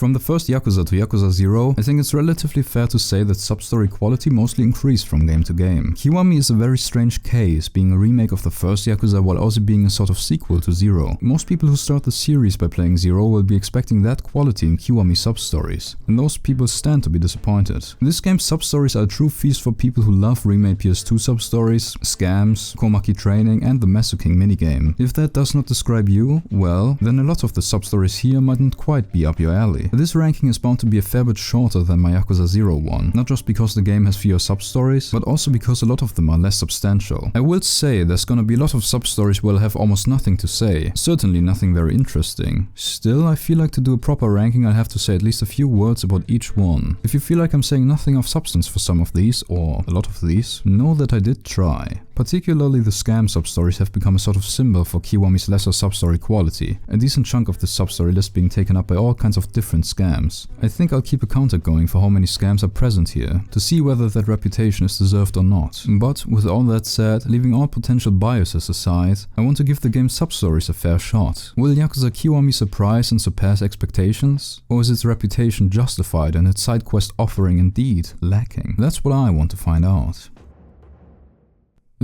From the first Yakuza to Yakuza 0, I think it's relatively fair to say that substory quality mostly increased from game to game. Kiwami is a very strange case, being a remake of the first Yakuza while also being a sort of sequel to 0. Most people who start the series by playing 0 will be expecting that quality in Kiwami Substories, and those people stand to be disappointed. This game's substories are a true feast for people who love remade PS2 substories, scams, Komaki training and the Mesu King minigame. If that does not describe you, well, then a lot of the substories here mightn't quite be up your alley. This ranking is bound to be a fair bit shorter than my Yakuza 0 one, not just because the game has fewer substories, but also because a lot of them are less substantial. I will say there's gonna be a lot of substories where I'll have almost nothing to say, certainly nothing very interesting. Still, I feel like to do a proper ranking I'll have to say at least a few words about each one. If you feel like I'm saying nothing of substance for some of these, or a lot of these, know that I did try. Particularly the scam substories have become a sort of symbol for Kiwami's lesser substory quality, a decent chunk of the substory list being taken up by all kinds of different scams. I think I'll keep a counter going for how many scams are present here, to see whether that reputation is deserved or not. But with all that said, leaving all potential biases aside, I want to give the game's substories a fair shot. Will Yakuza Kiwami surprise and surpass expectations? Or is its reputation justified and its side quest offering indeed lacking? That's what I want to find out.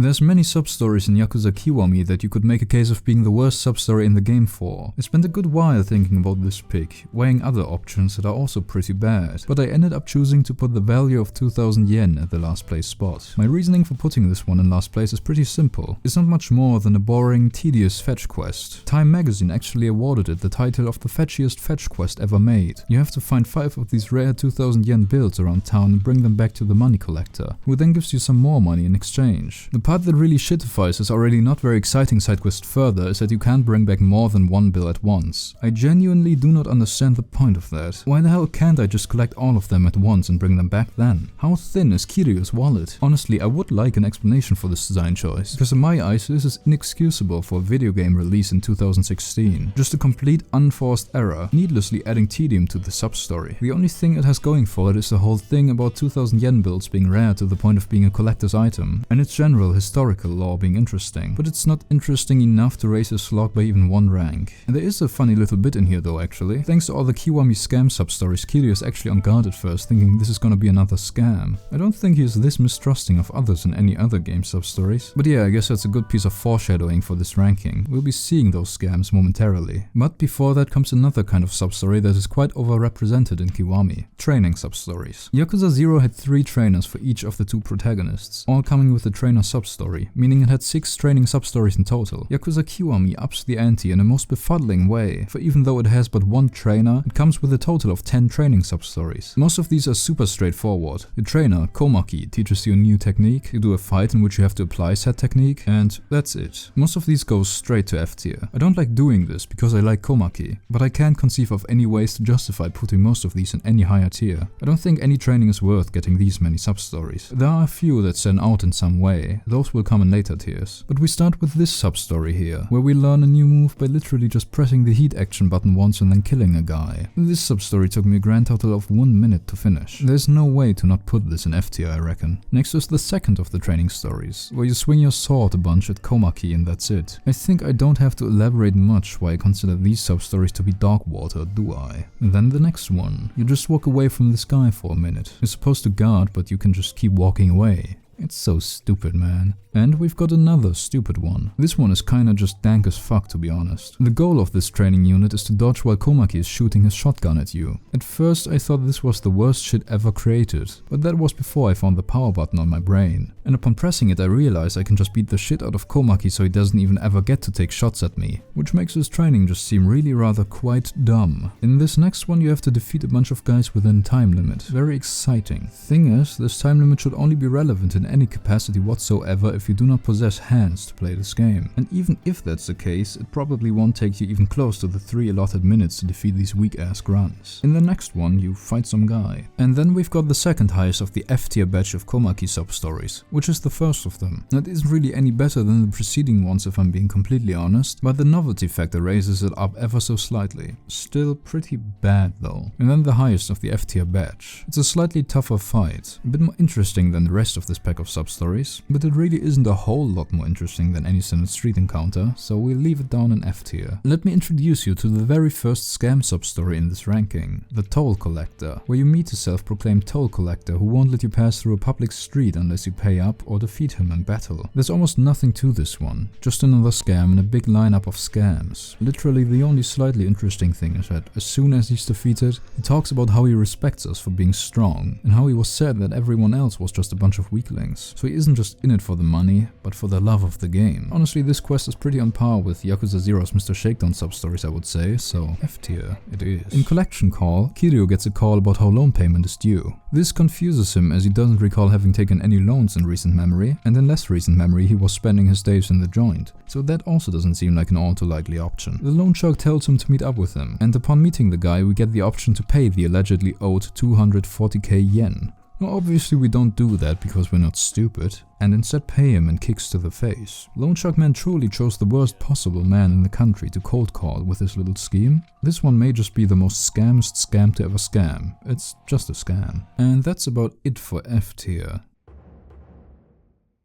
There's many substories in Yakuza Kiwami that you could make a case of being the worst substory in the game for. I spent a good while thinking about this pick, weighing other options that are also pretty bad, but I ended up choosing to put the value of 2000 yen at the last place spot. My reasoning for putting this one in last place is pretty simple. It's not much more than a boring, tedious fetch quest. Time magazine actually awarded it the title of the fetchiest fetch quest ever made. You have to find 5 of these rare 2000 yen bills around town and bring them back to the money collector, who then gives you some more money in exchange. The part that really shitifies this already not very exciting side quest further is that you can't bring back more than 1 bill at once. I genuinely do not understand the point of that. Why the hell can't I just collect all of them at once and bring them back then? How thin is Kiryu's wallet? Honestly, I would like an explanation for this design choice, because in my eyes this is inexcusable for a video game release in 2016. Just a complete unforced error, needlessly adding tedium to the substory. The only thing it has going for it is the whole thing about 2000 yen bills being rare to the point of being a collector's item, and its general historical lore being interesting, but it's not interesting enough to raise his slot by even 1 rank. And there is a funny little bit in here though actually. Thanks to all the Kiwami scam substories, Kiryu is actually on guard at first, thinking this is gonna be another scam. I don't think he is this mistrusting of others in any other game substories, but yeah, I guess that's a good piece of foreshadowing for this ranking. We'll be seeing those scams momentarily. But before that comes another kind of substory that is quite overrepresented in Kiwami: training substories. Yakuza 0 had 3 trainers for each of the 2 protagonists, all coming with a trainer substory, meaning it had 6 training substories in total. Yakuza Kiwami ups the ante in a most befuddling way, for even though it has but 1 trainer, it comes with a total of 10 training substories. Most of these are super straightforward. Your trainer, Komaki, teaches you a new technique, you do a fight in which you have to apply said technique, and that's it. Most of these go straight to F tier. I don't like doing this because I like Komaki, but I can't conceive of any ways to justify putting most of these in any higher tier. I don't think any training is worth getting these many substories. There are a few that stand out in some way, those will come in later tiers. But we start with this substory here, where we learn a new move by literally just pressing the heat action button once and then killing a guy. This substory took me a grand total of 1 minute to finish. There's no way to not put this in F tier, I reckon. Next is the second of the training stories, where you swing your sword a bunch at Komaki and that's it. I think I don't have to elaborate much why I consider these substories to be dog water, do I? And then the next one. You just walk away from this guy for a minute. You're supposed to guard, but you can just keep walking away. It's so stupid, man. And we've got another stupid one. This one is kinda just dank as fuck, to be honest. The goal of this training unit is to dodge while Komaki is shooting his shotgun at you. At first I thought this was the worst shit ever created, but that was before I found the power button on my brain. And upon pressing it I realized I can just beat the shit out of Komaki so he doesn't even ever get to take shots at me, which makes this training just seem really rather quite dumb. In this next one you have to defeat a bunch of guys within time limit. Very exciting. Thing is, this time limit should only be relevant in any capacity whatsoever if you do not possess hands to play this game. And even if that's the case, it probably won't take you even close to the 3 allotted minutes to defeat these weak-ass grunts. In the next one, you fight some guy. And then we've got the second highest of the F-tier batch of Komaki sub-stories, which is the first of them. That isn't really any better than the preceding ones if I'm being completely honest, but the novelty factor raises it up ever so slightly. Still pretty bad though. And then the highest of the F-tier batch. It's a slightly tougher fight, a bit more interesting than the rest of this pack track of substories, but it really isn't a whole lot more interesting than any standard street encounter, so we'll leave it down in F tier. Let me introduce you to the very first scam substory in this ranking, the Toll Collector, where you meet a self-proclaimed toll collector who won't let you pass through a public street unless you pay up or defeat him in battle. There's almost nothing to this one, just another scam in a big lineup of scams. Literally the only slightly interesting thing is that as soon as he's defeated, he talks about how he respects us for being strong, and how he was sad that everyone else was just a bunch of weaklings. So he isn't just in it for the money, but for the love of the game. Honestly, this quest is pretty on par with Yakuza 0's Mr. Shakedown substories, I would say, so F tier it is. In Collection Call, Kiryu gets a call about how loan payment is due. This confuses him as he doesn't recall having taken any loans in recent memory, and in less recent memory he was spending his days in the joint, so that also doesn't seem like an all too likely option. The loan shark tells him to meet up with him, and upon meeting the guy we get the option to pay the allegedly owed 240k yen. Now obviously we don't do that because we're not stupid, and instead pay him in kicks to the face. Loan Shark Man truly chose the worst possible man in the country to cold call with his little scheme. This one may just be the most scammiest scam to ever scam. It's just a scam. And that's about it for F tier.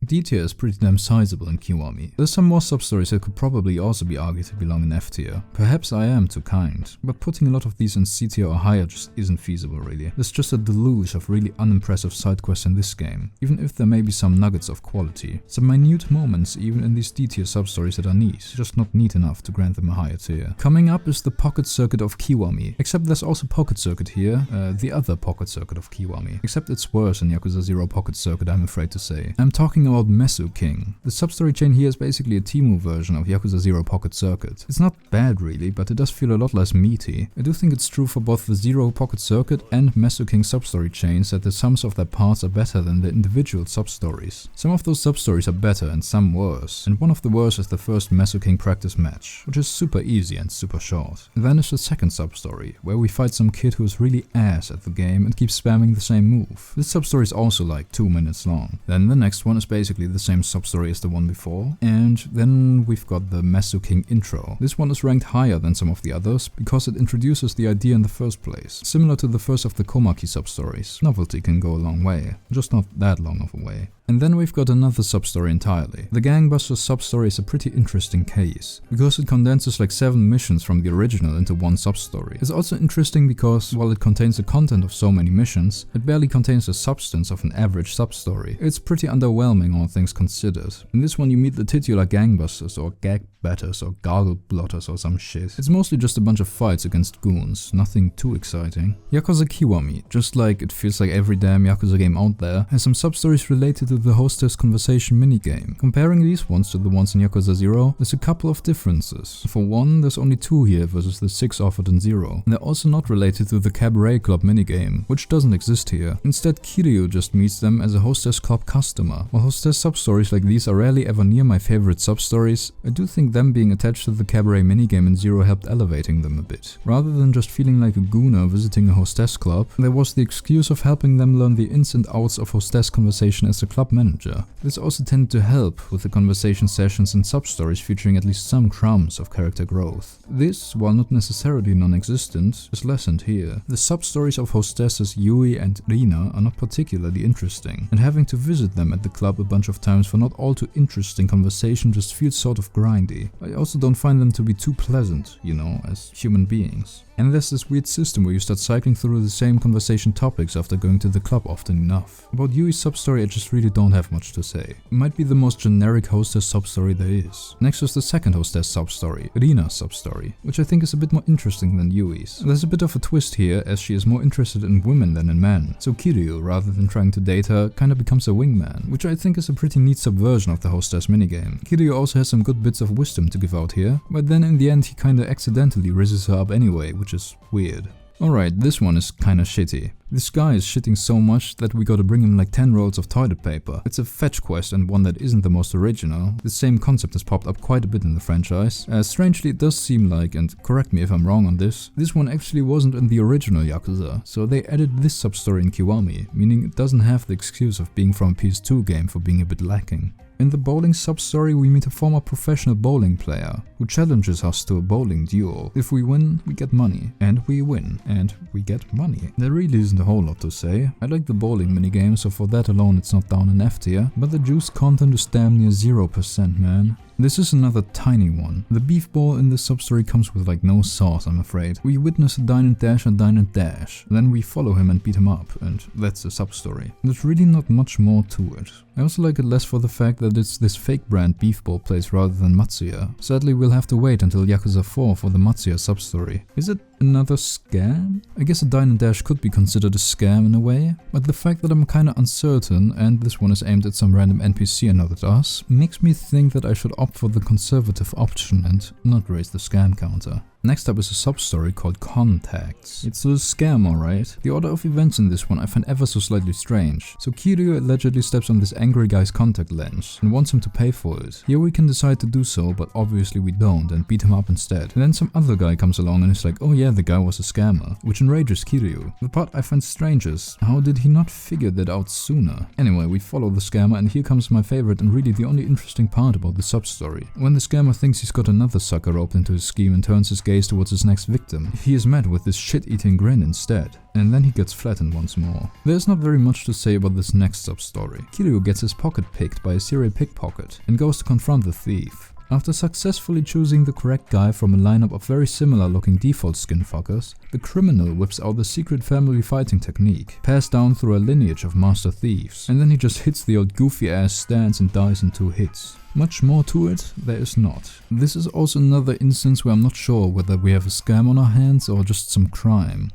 D tier is pretty damn sizable in Kiwami. There's some more substories that could probably also be argued to belong in F tier. Perhaps I am too kind, but putting a lot of these in C tier or higher just isn't feasible really. There's just a deluge of really unimpressive side quests in this game, even if there may be some nuggets of quality. Some minute moments even in these D tier substories that are neat, just not neat enough to grant them a higher tier. Coming up is the Pocket Circuit of Kiwami, except there's also Pocket Circuit here, the other Pocket Circuit of Kiwami. Except it's worse than Yakuza 0 Pocket Circuit, I'm afraid to say. I'm talking about Mesu King. The substory chain here is basically a Temu version of Yakuza 0 Pocket Circuit. It's not bad really, but it does feel a lot less meaty. I do think it's true for both the 0 Pocket Circuit and Mesu King substory chains that the sums of their parts are better than the individual substories. Some of those substories are better and some worse, and one of the worst is the first Mesu King practice match, which is super easy and super short. And then is the second substory, where we fight some kid who is really ass at the game and keeps spamming the same move. This substory is also like 2 minutes long. Then the next one is basically the same substory as the one before, and then we've got the Mesu King intro. This one is ranked higher than some of the others because it introduces the idea in the first place, similar to the first of the Komaki substories. Novelty can go a long way, just not that long of a way. And then we've got another substory entirely. The Gangbusters substory is a pretty interesting case, because it condenses like 7 missions from the original into one substory. It's also interesting because, while it contains the content of so many missions, it barely contains the substance of an average substory. It's pretty underwhelming all things considered. In this one you meet the titular Gangbusters or Gag Batters or Gargle Blotters or some shit. It's mostly just a bunch of fights against goons, nothing too exciting. Yakuza Kiwami, just like it feels like every damn Yakuza game out there, has some substories related to the hostess conversation minigame. Comparing these ones to the ones in Yakuza 0, there's a couple of differences. For one, there's only 2 here versus the 6 offered in 0. And they're also not related to the Cabaret Club minigame, which doesn't exist here. Instead, Kiryu just meets them as a hostess club customer. While hostess substories like these are rarely ever near my favorite substories, I do think them being attached to the Cabaret minigame in 0 helped elevating them a bit. Rather than just feeling like a gooner visiting a hostess club, there was the excuse of helping them learn the ins and outs of hostess conversation as a club manager. This also tended to help with the conversation sessions and substories featuring at least some crumbs of character growth. This, while not necessarily non-existent, is lessened here. The substories of hostesses Yui and Rina are not particularly interesting, and having to visit them at the club a bunch of times for not all too interesting conversation just feels sort of grindy. I also don't find them to be too pleasant, you know, as human beings. And there's this weird system where you start cycling through the same conversation topics after going to the club often enough. About Yui's substory I just really don't have much to say. It might be the most generic hostess substory there is. Next is the second hostess substory, Rina's substory, which I think is a bit more interesting than Yui's. There's a bit of a twist here as she is more interested in women than in men, so Kiryu, rather than trying to date her, kinda becomes a wingman, which I think is a pretty neat subversion of the hostess minigame. Kiryu also has some good bits of wisdom to give out here, but then in the end he kinda accidentally rizzes her up anyway, which is weird. Alright, this one is kinda shitty. This guy is shitting so much that we gotta bring him like 10 rolls of toilet paper. It's a fetch quest and one that isn't the most original. The same concept has popped up quite a bit in the franchise. Strangely it does seem like, and correct me if I'm wrong on this one actually wasn't in the original Yakuza, so they added this substory in Kiwami, meaning it doesn't have the excuse of being from a PS2 game for being a bit lacking. In the bowling sub-story we meet a former professional bowling player who challenges us to a bowling duel. If we win, we get money, and we win, and we get money. There really isn't a whole lot to say. I like the bowling minigame, so for that alone it's not down in F tier, but the juice content is damn near 0%, man. This is another tiny one. The beef ball in this sub-story comes with like no sauce, I'm afraid. We witness a dine and dash, then we follow him and beat him up, and that's the sub-story. There's really not much more to it. I also like it less for the fact that it's this fake brand beef ball place rather than Matsuya. Sadly, we'll have to wait until Yakuza 4 for the Matsuya sub-story. Is it another scam? I guess a dine and dash could be considered a scam in a way, but the fact that I'm kinda uncertain and this one is aimed at some random NPC and not at us, makes me think that I should opt for the conservative option and not raise the scam counter. Next up is a sub-story called Contacts. It's a scam, alright. The order of events in this one I find ever so slightly strange. So Kiryu allegedly steps on this angry guy's contact lens and wants him to pay for it. Here we can decide to do so, but obviously we don't and beat him up instead. And then some other guy comes along and is like, oh yeah, the guy was a scammer, which enrages Kiryu. The part I find strange is, how did he not figure that out sooner? Anyway, we follow the scammer and here comes my favorite and really the only interesting part about the sub-story. When the scammer thinks he's got another sucker roped into his scheme and turns his gaze towards his next victim, he is met with this shit-eating grin instead, and then he gets flattened once more. There's not very much to say about this next sub-story. Kiryu gets his pocket picked by a serial pickpocket and goes to confront the thief. After successfully choosing the correct guy from a lineup of very similar looking default skin fuckers, the criminal whips out the secret family fighting technique, passed down through a lineage of master thieves, and then he just hits the old goofy ass stance and dies in 2 hits. Much more to it, there is not. This is also another instance where I'm not sure whether we have a scam on our hands or just some crime.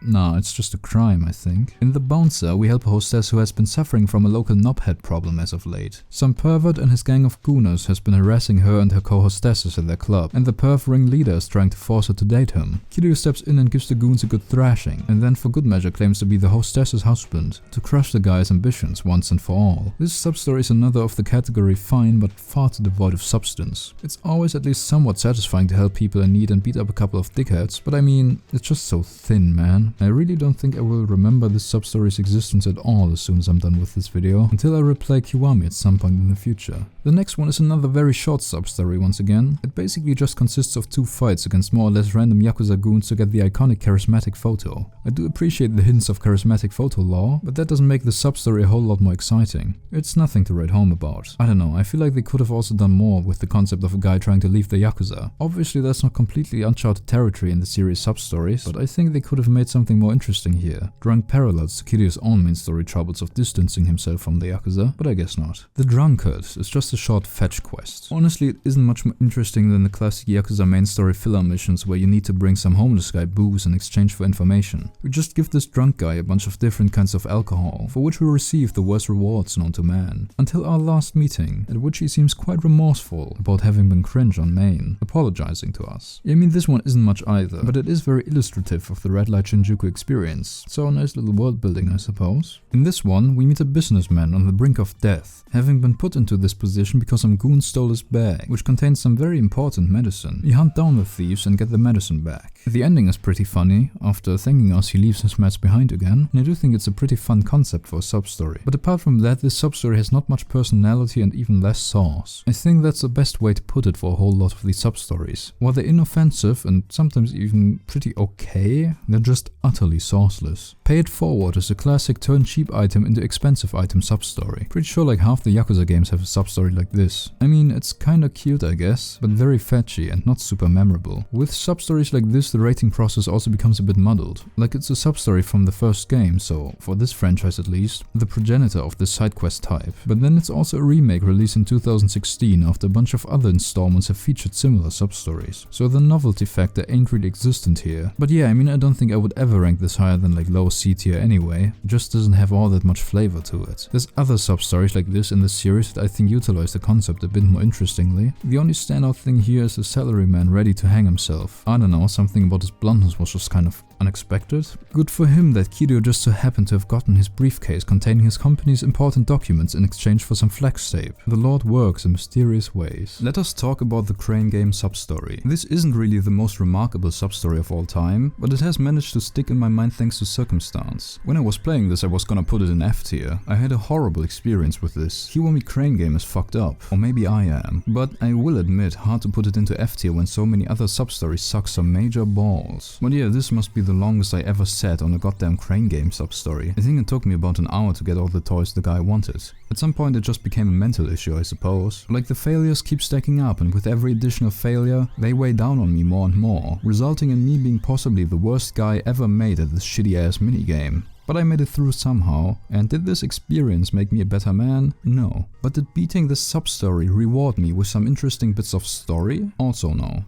Nah, it's just a crime, I think. In The Bouncer, we help a hostess who has been suffering from a local knobhead problem as of late. Some pervert and his gang of gooners has been harassing her and her co-hostesses at their club, and the perv ring-leader is trying to force her to date him. Kiryu steps in and gives the goons a good thrashing, and then for good measure claims to be the hostess's husband, to crush the guy's ambitions once and for all. This sub-story is another of the category fine but far too devoid of substance. It's always at least somewhat satisfying to help people in need and beat up a couple of dickheads, but I mean, it's just so thin, man. I really don't think I will remember this sub-story's existence at all as soon as I'm done with this video, until I replay Kiwami at some point in the future. The next one is another very short sub-story once again. It basically just consists of 2 fights against more or less random Yakuza goons to get the iconic charismatic photo. I do appreciate the hints of charismatic photo lore, but that doesn't make the sub-story a whole lot more exciting. It's nothing to write home about. I don't know, I feel like they could have also done more with the concept of a guy trying to leave the Yakuza. Obviously that's not completely uncharted territory in the series sub-stories, but I think they could have made something more interesting here, drawing parallels to Kiryu's own main story troubles of distancing himself from the Yakuza, but I guess not. The Drunkard is just a short fetch quest. Honestly, it isn't much more interesting than the classic Yakuza main story filler missions where you need to bring some homeless guy booze in exchange for information. We just give this drunk guy a bunch of different kinds of alcohol, for which we receive the worst rewards known to man. Until our last meeting, at which he seems quite remorseful about having been cringe on main, apologizing to us. I mean, this one isn't much either, but it is very illustrative of the Red Light Shinjuku experience, so a nice little world building, I suppose. In this one, we meet a businessman on the brink of death, having been put into this position because some goon stole his bag, which contains some very important medicine. We hunt down the thieves and get the medicine back. The ending is pretty funny. After thanking us, he leaves his meds behind again, and I do think it's a pretty fun concept for a sub-story. But apart from that, this sub-story has not much personality and even less sauce. I think that's the best way to put it for a whole lot of these sub-stories. While they're inoffensive and sometimes even pretty okay, they're just utterly sauceless. Pay It Forward is a classic turn cheap item into expensive item sub-story. Pretty sure like half the Yakuza games have a sub-story like this. I mean, it's kinda cute I guess, but very fetchy and not super memorable. With sub-stories like this, the rating process also becomes a bit muddled. Like it's a sub-story from the first game, so for this franchise at least, the progenitor of this side quest type. But then it's also a remake released in 2016 after a bunch of other installments have featured similar sub-stories. So the novelty factor ain't really existent here. But yeah, I mean, I don't think I would ever rank this higher than like low C tier anyway. It just doesn't have all that much flavor to it. There's other sub-stories like this in the series that I think utilize the concept a bit more interestingly. The only standout thing here is the salaryman ready to hang himself. I don't know, something about his bluntness was just kind of Unexpected? Good for him that Kiryu just so happened to have gotten his briefcase containing his company's important documents in exchange for some flex tape. The Lord works in mysterious ways. Let us talk about the Crane game Substory. This isn't really the most remarkable substory of all time, but it has managed to stick in my mind thanks to circumstance. When I was playing this, I was gonna put it in F tier. I had a horrible experience with this. Kiwami Crane game is fucked up, or maybe I am. But I will admit, hard to put it into F tier when so many other substories suck some major balls. But yeah, this must be the longest I ever sat on a goddamn Crane game substory. I think it took me about an hour to get all the toys the guy wanted. At some point it just became a mental issue, I suppose. Like the failures keep stacking up, and with every additional failure, they weigh down on me more and more, resulting in me being possibly the worst guy ever made at this shitty ass minigame. But I made it through somehow, and did this experience make me a better man? No. But did beating this substory reward me with some interesting bits of story? Also no.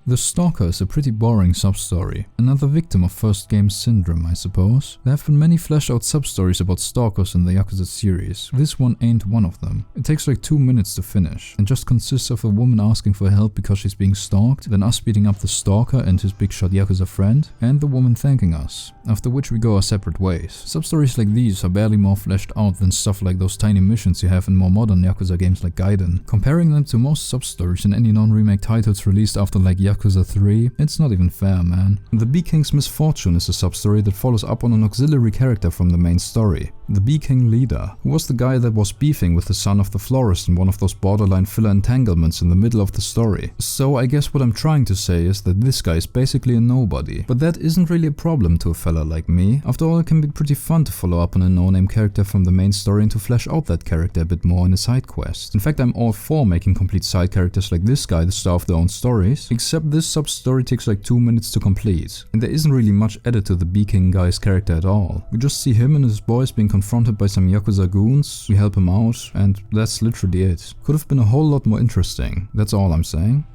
The Stalker is a pretty boring substory, another victim of first game syndrome, I suppose. There have been many fleshed out substories about stalkers in the Yakuza series. This one ain't one of them. It takes like 2 minutes to finish, and just consists of a woman asking for help because she's being stalked, then us beating up the stalker and his big shot Yakuza friend, and the woman thanking us, after which we go our separate ways. Substories like these are barely more fleshed out than stuff like those tiny missions you have in more modern Yakuza games like Gaiden. Comparing them to most substories in any non-remake titles released after like Yakuza 3, it's not even fair, man. The Bee King's Misfortune is a substory that follows up on an auxiliary character from the main story, the Bee King leader, who was the guy that was beefing with the son of the florist in one of those borderline filler entanglements in the middle of the story. So I guess what I'm trying to say is that this guy is basically a nobody, but that isn't really a problem to a fella like me. After all, it can be pretty fun to follow up on a no-name character from the main story and to flesh out that character a bit more in a side quest. In fact, I'm all for making complete side characters like this guy the star of their own stories, except this sub-story takes like 2 minutes to complete, and there isn't really much added to the Bee King guy's character at all. We just see him and his boys being confronted by some Yakuza goons, we help him out, and that's literally it. Could have been a whole lot more interesting, that's all I'm saying.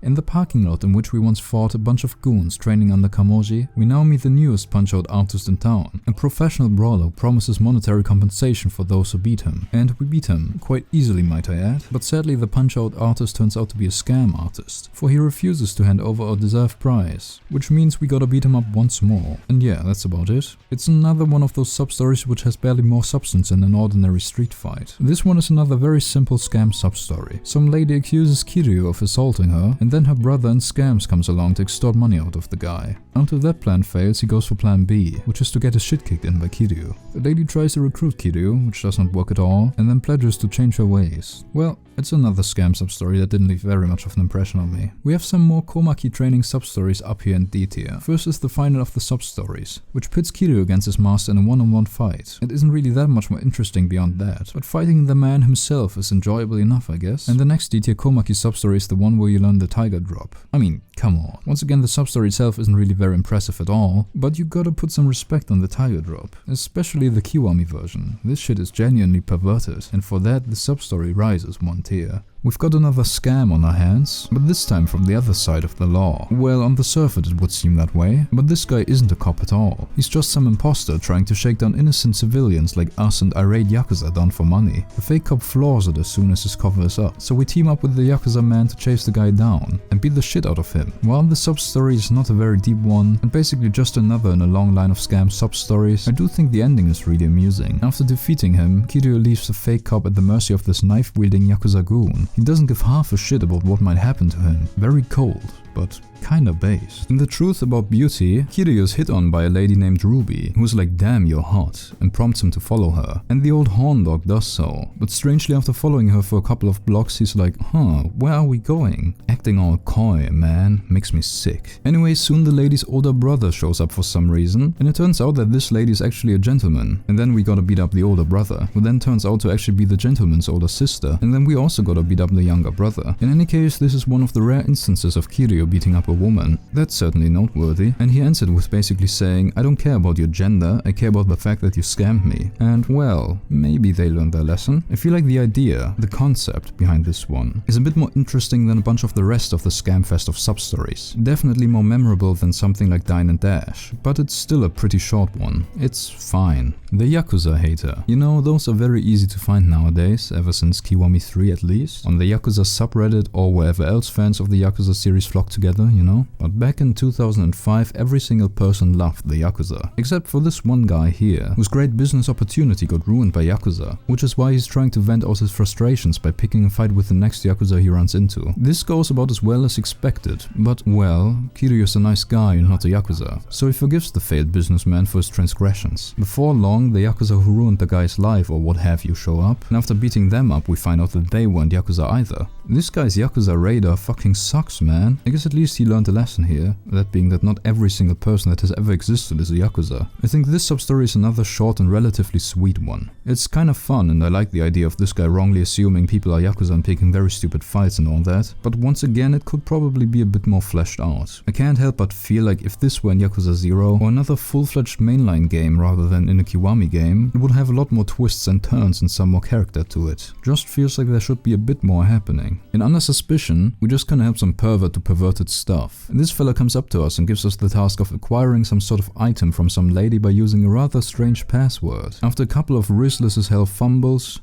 In the parking lot in which we once fought a bunch of goons training under Kamoji, we now meet the newest punch-out artist in town, a professional brawler who promises monetary compensation for those who beat him. And we beat him, quite easily might I add, but sadly the punch-out artist turns out to be a scam artist, for he refuses to hand over our deserved prize, which means we gotta beat him up once more. And yeah, that's about it. It's another one of those sub-stories which has barely more substance than an ordinary street fight. This one is another very simple scam sub-story. Some lady accuses Kiryu of assaulting her, and then her brother in scams comes along to extort money out of the guy. Until that plan fails, he goes for plan B, which is to get his shit kicked in by Kiryu. The lady tries to recruit Kiryu, which does not work at all, and then pledges to change her ways. Well, it's another scam substory that didn't leave very much of an impression on me. We have some more Komaki training substories up here in D tier. First is the final of the substories, which pits Kiryu against his master in a one-on-one fight. It isn't really that much more interesting beyond that, but fighting the man himself is enjoyable enough, I guess. And the next D tier Komaki substory is the one where you learn the tiger drop. I mean, come on. Once again, the substory itself isn't really very impressive at all, but you gotta put some respect on the tiger drop, especially the Kiwami version. This shit is genuinely perverted, and for that the substory rises one tier. We've got another scam on our hands, but this time from the other side of the law. Well, on the surface it would seem that way, but this guy isn't a cop at all. He's just some imposter trying to shake down innocent civilians like us and irate Yakuza down for money. The fake cop floors it as soon as his cover is up, so we team up with the Yakuza man to chase the guy down and beat the shit out of him. While the sub-story is not a very deep one, and basically just another in a long line of scam sub-stories, I do think the ending is really amusing. After defeating him, Kiryu leaves the fake cop at the mercy of this knife-wielding Yakuza goon. He doesn't give half a shit about what might happen to him. Very cold, but kinda based. In the truth about beauty, Kiryu is hit on by a lady named Ruby, who's like damn you're hot, and prompts him to follow her. And the old horn dog does so, but strangely after following her for a couple of blocks he's like, where are we going? Acting all coy, man, makes me sick. Anyway, soon the lady's older brother shows up for some reason, and it turns out that this lady is actually a gentleman. And then we gotta beat up the older brother, who then turns out to actually be the gentleman's older sister, and then we also gotta beat up the younger brother. In any case, this is one of the rare instances of Kiryu Kiryu beating up a woman. That's certainly noteworthy, and he ends it with basically saying, I don't care about your gender, I care about the fact that you scammed me. And well, maybe they learned their lesson. I feel like the idea, the concept behind this one, is a bit more interesting than a bunch of the rest of the scam fest of substories. Definitely more memorable than something like Dine and Dash, but it's still a pretty short one. It's fine. The Yakuza hater. You know, those are very easy to find nowadays, ever since Kiwami 3 at least, on the Yakuza subreddit or wherever else fans of the Yakuza series flock together, you know? But back in 2005, every single person loved the Yakuza. Except for this one guy here, whose great business opportunity got ruined by Yakuza, which is why he's trying to vent out his frustrations by picking a fight with the next Yakuza he runs into. This goes about as well as expected, but well, Kiryu's a nice guy and not a Yakuza, so he forgives the failed businessman for his transgressions. Before long, the Yakuza who ruined the guy's life or what have you show up, and after beating them up we find out that they weren't Yakuza either. This guy's Yakuza radar fucking sucks, man. I guess at least he learned a lesson here, that being that not every single person that has ever existed is a Yakuza. I think this substory is another short and relatively sweet one. It's kind of fun and I like the idea of this guy wrongly assuming people are Yakuza and picking very stupid fights and all that, but once again it could probably be a bit more fleshed out. I can't help but feel like if this were in Yakuza 0 or another full-fledged mainline game rather than in a Kiwami game, it would have a lot more twists and turns and some more character to it. Just feels like there should be a bit more happening. In Under Suspicion, we just kinda help some pervert do perverted stuff. This fella comes up to us and gives us the task of acquiring some sort of item from some lady by using a rather strange password. After a couple of riskless as hell fumbles,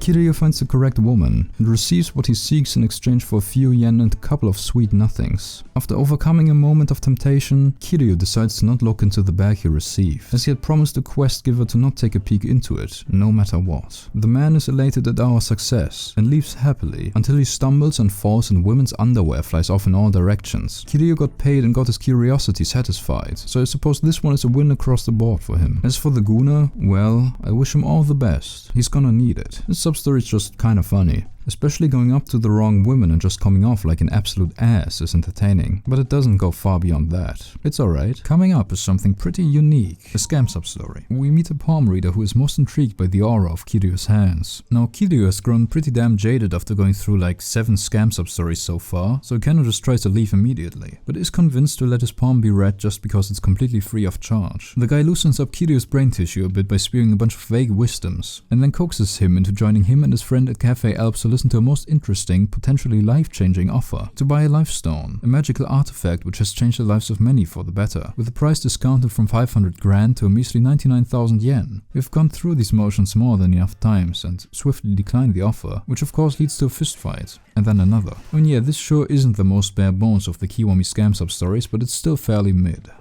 Kiryu finds the correct woman and receives what he seeks in exchange for a few yen and a couple of sweet nothings. After overcoming a moment of temptation, Kiryu decides to not look into the bag he received, as he had promised the quest giver to not take a peek into it, no matter what. The man is elated at our success and leaves happily, until he stumbles and falls and women's underwear flies off in all directions. Kiryu got paid and got his curiosity satisfied, so I suppose this one is a win across the board for him. As for the Gooner, well, I wish him all the best. He's gonna need it. This substory is just kinda funny. Especially going up to the wrong women and just coming off like an absolute ass is entertaining, but it doesn't go far beyond that. It's alright. Coming up is something pretty unique, a scam substory. We meet a palm reader who is most intrigued by the aura of Kiryu's hands. Now Kiryu has grown pretty damn jaded after going through like 7 scam substories so far, so he kinda just tries to leave immediately, but is convinced to let his palm be read just because it's completely free of charge. The guy loosens up Kiryu's brain tissue a bit by spewing a bunch of vague wisdoms, and then coaxes him into joining him and his friend at Cafe Alps to listen to a most interesting, potentially life-changing offer to buy a life stone, a magical artifact which has changed the lives of many for the better, with the price discounted from 500 grand to a measly 99,000 yen. We've gone through these motions more than enough times and swiftly declined the offer, which of course leads to a fistfight, and then another. And yeah, this sure isn't the most bare bones of the Kiwami scam substories, but it's still fairly mid.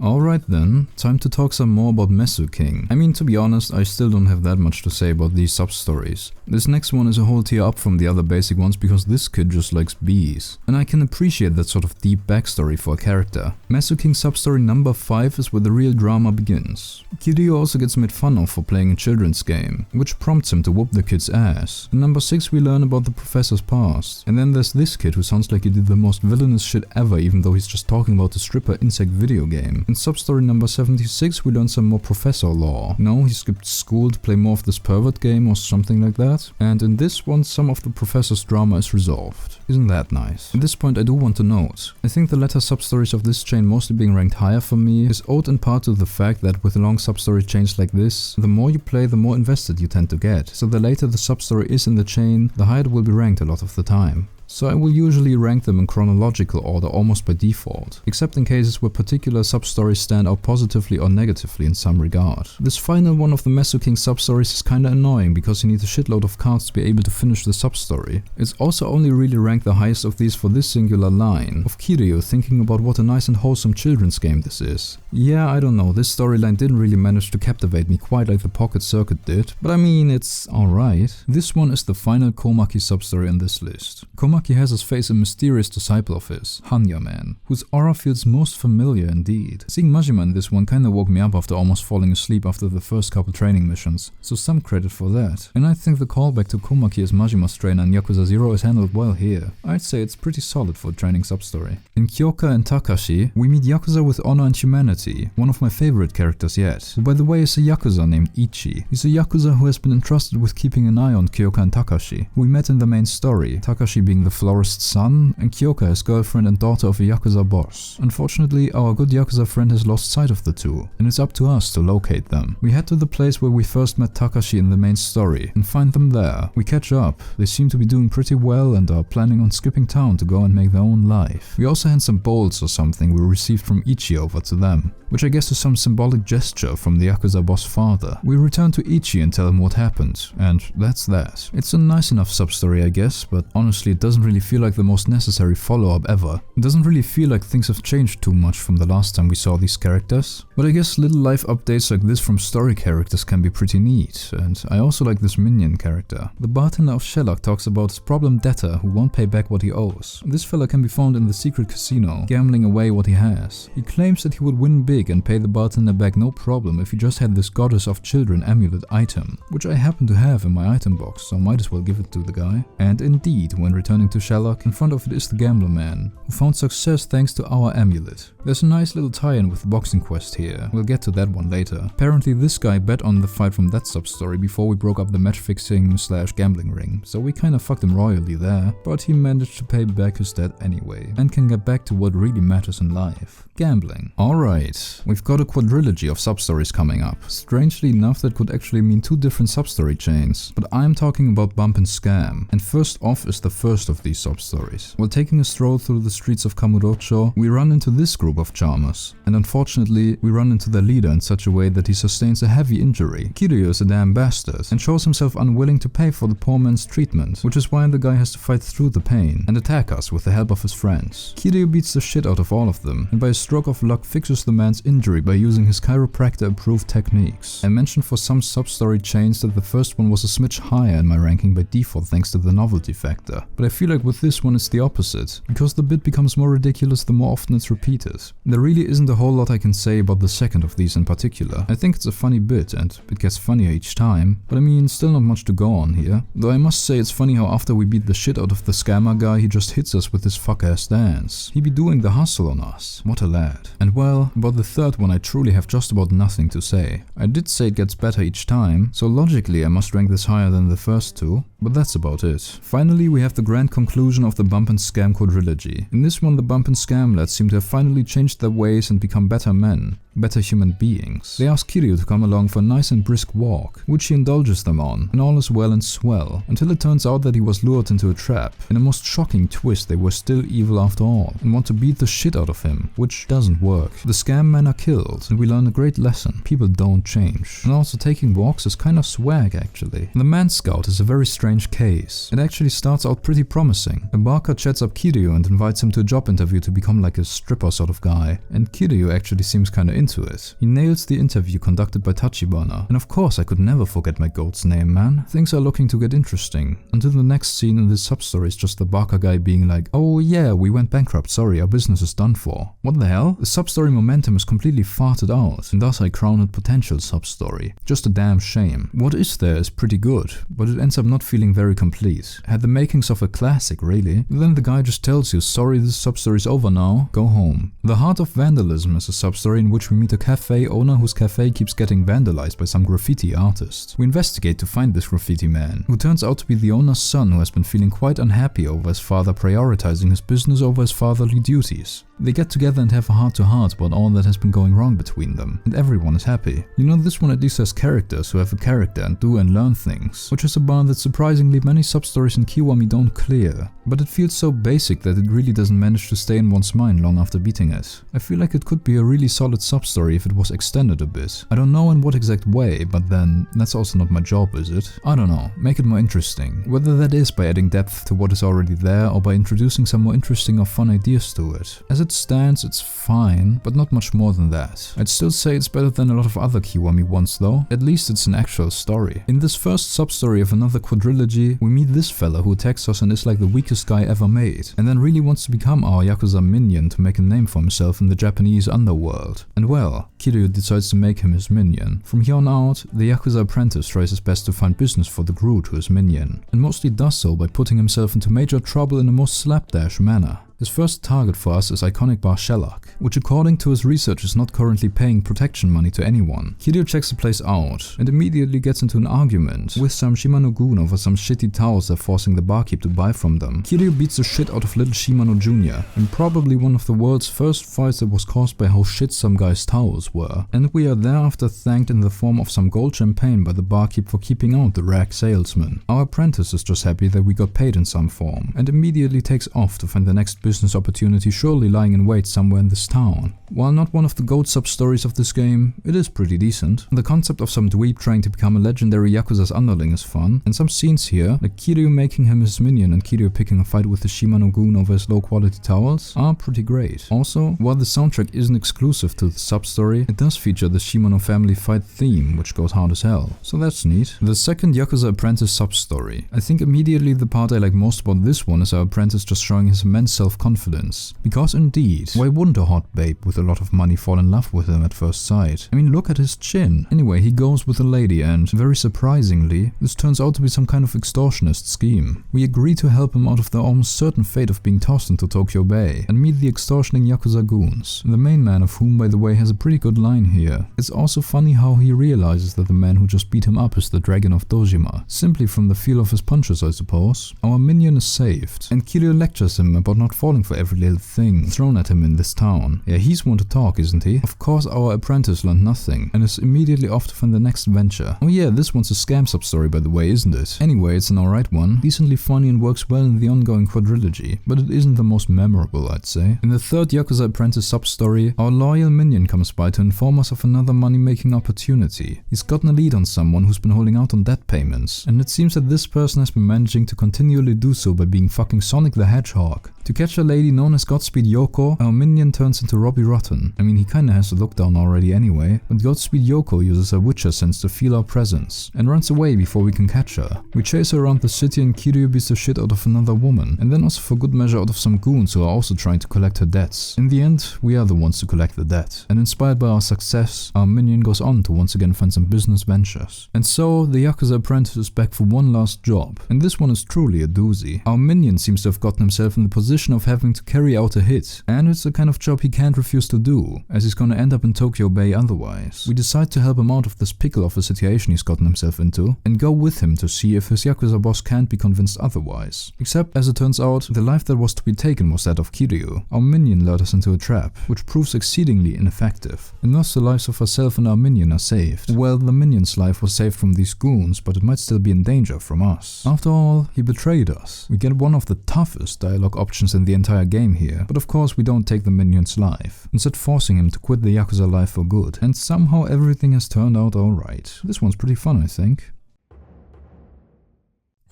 Alright then, time to talk some more about Mesu King. I mean, to be honest, I still don't have that much to say about these sub-stories. This next one is a whole tier up from the other basic ones because this kid just likes bees. And I can appreciate that sort of deep backstory for a character. Mesu King sub-story number 5 is where the real drama begins. Kiryu also gets made fun of for playing a children's game, which prompts him to whoop the kid's ass. In number 6 we learn about the professor's past. And then there's this kid who sounds like he did the most villainous shit ever even though he's just talking about the stripper insect video game. In substory number 76 we learn some more professor lore. No, he skipped school to play more of this pervert game or something like that. And in this one some of the professor's drama is resolved. Isn't that nice? At this point I do want to note, I think the latter substories of this chain mostly being ranked higher for me is owed in part to the fact that with long substory chains like this, the more you play the more invested you tend to get. So the later the substory is in the chain, the higher it will be ranked a lot of the time. So I will usually rank them in chronological order almost by default, except in cases where particular sub-stories stand out positively or negatively in some regard. This final one of the Mesu King sub-stories is kinda annoying because you need a shitload of cards to be able to finish the sub-story. It's also only really ranked the highest of these for this singular line, of Kiryu thinking about what a nice and wholesome children's game this is. Yeah, I don't know, this storyline didn't really manage to captivate me quite like the Pocket Circuit did, but I mean, it's alright. This one is the final Komaki sub-story on this list. Komaki has as face a mysterious disciple of his, Hanya Man, whose aura feels most familiar indeed. Seeing Majima in this one kinda woke me up after almost falling asleep after the first couple training missions, so some credit for that. And I think the callback to Komaki as Majima's trainer in Yakuza 0 is handled well here. I'd say it's pretty solid for a training sub-story. In Kyoka and Takashi, we meet Yakuza with honor and humanity, one of my favorite characters yet, who by the way is a Yakuza named Ichi. He's a Yakuza who has been entrusted with keeping an eye on Kyoka and Takashi, who we met in the main story, Takashi being the florist's son, and Kyoka is girlfriend and daughter of a Yakuza boss. Unfortunately, our good Yakuza friend has lost sight of the two, and it's up to us to locate them. We head to the place where we first met Takashi in the main story, and find them there. We catch up, they seem to be doing pretty well and are planning on skipping town to go and make their own life. We also hand some bowls or something we received from Ichi over to them, which I guess is some symbolic gesture from the Yakuza boss father. We return to Ichi and tell him what happened, and that's that. It's a nice enough sub-story I guess, but honestly it doesn't really feel like the most necessary follow-up ever. It doesn't really feel like things have changed too much from the last time we saw these characters, but I guess little life updates like this from story characters can be pretty neat, and I also like this minion character. The bartender of Shellac talks about his problem debtor who won't pay back what he owes. This fella can be found in the secret casino, gambling away what he has. He claims that he would win big and pay the bartender back no problem if he just had this Goddess of Children amulet item, which I happen to have in my item box, so might as well give it to the guy. And indeed, when returning to Shellac, in front of it is the gambler man, who found success thanks to our amulet. There's a nice little tie-in with the boxing quest here, we'll get to that one later. Apparently this guy bet on the fight from that sub-story before we broke up the match-fixing / gambling ring, so we kinda fucked him royally there, but he managed to pay back his debt anyway, and can get back to what really matters in life. Gambling. Alright, we've got a quadrilogy of sub-stories coming up. Strangely enough that could actually mean two different sub-story chains, but I'm talking about Bump and Scam, and first off is the first of these sub-stories. While taking a stroll through the streets of Kamurocho, we run into this group of charmers, and unfortunately we run into their leader in such a way that he sustains a heavy injury. Kiryu is a damn bastard, and shows himself unwilling to pay for the poor man's treatment, which is why the guy has to fight through the pain and attack us with the help of his friends. Kiryu beats the shit out of all of them, and by a stroke of luck fixes the man's injury by using his chiropractor approved techniques. I mentioned for some sub-story chains that the first one was a smidge higher in my ranking by default thanks to the novelty factor, but I feel like with this one it's the opposite, because the bit becomes more ridiculous the more often it's repeated. There really isn't a whole lot I can say about the second of these in particular. I think it's a funny bit and it gets funnier each time, but I mean still not much to go on here. Though I must say it's funny how after we beat the shit out of the scammer guy he just hits us with his fuck-ass dance. He be doing the hustle on us. What a lad. And well, about the third one I truly have just about nothing to say. I did say it gets better each time, so logically I must rank this higher than the first two, but that's about it. Finally we have the grand conclusion of the Bump and Scam quadrilogy. In this one the Bump and Scam lads seem to have finally changed their ways and become better men. Better human beings. They ask Kiryu to come along for a nice and brisk walk, which he indulges them on, and all is well and swell, until it turns out that he was lured into a trap. In a most shocking twist they were still evil after all, and want to beat the shit out of him, which doesn't work. The scam men are killed, and we learn a great lesson. People don't change. And also taking walks is kind of swag actually. The Man Scout is a very strange case. It actually starts out pretty promising. A barker chats up Kiryu and invites him to a job interview to become like a stripper sort of guy, and Kiryu actually seems kinda into it. He nails the interview conducted by Tachibana, and of course I could never forget my goat's name, man. Things are looking to get interesting, until the next scene in this sub-story is just the barker guy being like, oh yeah, we went bankrupt, sorry, our business is done for. What the hell? The sub-story momentum is completely farted out, and thus I crown it potential sub-story. Just a damn shame. What is there is pretty good, but it ends up not feeling very complete. Had the makings of a classic, really. Then the guy just tells you, sorry, this sub-story is over now, go home. The Heart of Vandalism is a sub-story in which we meet a cafe owner whose cafe keeps getting vandalized by some graffiti artist. We investigate to find this graffiti man, who turns out to be the owner's son who has been feeling quite unhappy over his father prioritizing his business over his fatherly duties. They get together and have a heart-to-heart about all that has been going wrong between them, and everyone is happy. You know, this one at least has characters who have a character and do and learn things, which is a bar that surprisingly many sub-stories in Kiwami don't clear, but it feels so basic that it really doesn't manage to stay in one's mind long after beating it. I feel like it could be a really solid sub-story if it was extended a bit. I don't know in what exact way, but then that's also not my job, is it? I don't know, make it more interesting. Whether that is by adding depth to what is already there or by introducing some more interesting or fun ideas to it. As it stands, it's fine, but not much more than that. I'd still say it's better than a lot of other Kiwami ones though. At least it's an actual story. In this first sub-story of another quadrilogy, we meet this fella who attacks us and is like the weakest guy ever made, and then really wants to become our Yakuza minion to make a name for himself in the Japanese underworld. And well, Kiryu decides to make him his minion. From here on out, the Yakuza apprentice tries his best to find business for the Groot who is minion, and mostly does so by putting himself into major trouble in a most slapdash manner. His first target for us is iconic bar Shellac, which according to his research is not currently paying protection money to anyone. Kiryu checks the place out and immediately gets into an argument with some Shimano-gun over some shitty towels they're forcing the barkeep to buy from them. Kiryu beats the shit out of little Shimano Jr. in probably one of the world's first fights that was caused by how shit some guy's towels were, and we are thereafter thanked in the form of some gold champagne by the barkeep for keeping out the rag salesman. Our apprentice is just happy that we got paid in some form, and immediately takes off to find the next business opportunity surely lying in wait somewhere in this town. While not one of the GOAT sub-stories of this game, it is pretty decent. The concept of some dweeb trying to become a legendary Yakuza's underling is fun, and some scenes here, like Kiryu making him his minion and Kiryu picking a fight with the Shimano-gun over his low quality towels, are pretty great. Also, while the soundtrack isn't exclusive to the sub-story, it does feature the Shimano family fight theme, which goes hard as hell. So that's neat. The second Yakuza apprentice sub-story. I think immediately the part I like most about this one is our apprentice just showing his immense self-confidence. Because indeed, why wouldn't a hot babe with a lot of money fall in love with him at first sight? I mean, look at his chin. Anyway, he goes with a lady and, very surprisingly, this turns out to be some kind of extortionist scheme. We agree to help him out of the almost certain fate of being tossed into Tokyo Bay and meet the extortioning Yakuza goons, the main man of whom, by the way, has a pretty good line here. It's also funny how he realizes that the man who just beat him up is the Dragon of Dojima, simply from the feel of his punches, I suppose. Our minion is saved, and Kiryu lectures him about not falling for every little thing thrown at him in this town. Yeah, he's one to talk, isn't he? Of course, our apprentice learned nothing, and is immediately off to find the next venture. Oh yeah, this one's a scam sub-story, by the way, isn't it? Anyway, it's an alright one, decently funny and works well in the ongoing quadrilogy, but it isn't the most memorable, I'd say. In the third Yakuza apprentice sub-story, our loyal minion comes by to inform us of another money-making opportunity. He's gotten a lead on someone who's been holding out on debt payments, and it seems that this person has been managing to continually do so by being fucking Sonic the Hedgehog. To catch a lady known as Godspeed Yoko, our minion turns into Robbie Rotten. I mean, he kinda has the look down already anyway, but Godspeed Yoko uses her Witcher sense to feel our presence, and runs away before we can catch her. We chase her around the city and Kiryu beats the shit out of another woman, and then also for good measure out of some goons who are also trying to collect her debts. In the end, we are the ones to collect the debt, and inspired by our success, our minion goes on to once again find some business ventures. And so, the Yakuza apprentice is back for one last job, and this one is truly a doozy. Our minion seems to have gotten himself in the position of having to carry out a hit, and it's the kind of job he can't refuse to do, as he's gonna end up in Tokyo Bay otherwise. We decide to help him out of this pickle of a situation he's gotten himself into, and go with him to see if his Yakuza boss can't be convinced otherwise. Except, as it turns out, the life that was to be taken was that of Kiryu. Our minion lured us into a trap, which proves exceedingly ineffective, and thus the lives of ourselves and our minion are saved. Well, the minion's life was saved from these goons, but it might still be in danger from us. After all, he betrayed us. We get one of the toughest dialogue options in the entire game here, but of course we don't take the minion's life, instead forcing him to quit the Yakuza life for good, and somehow everything has turned out alright. This one's pretty fun, I think.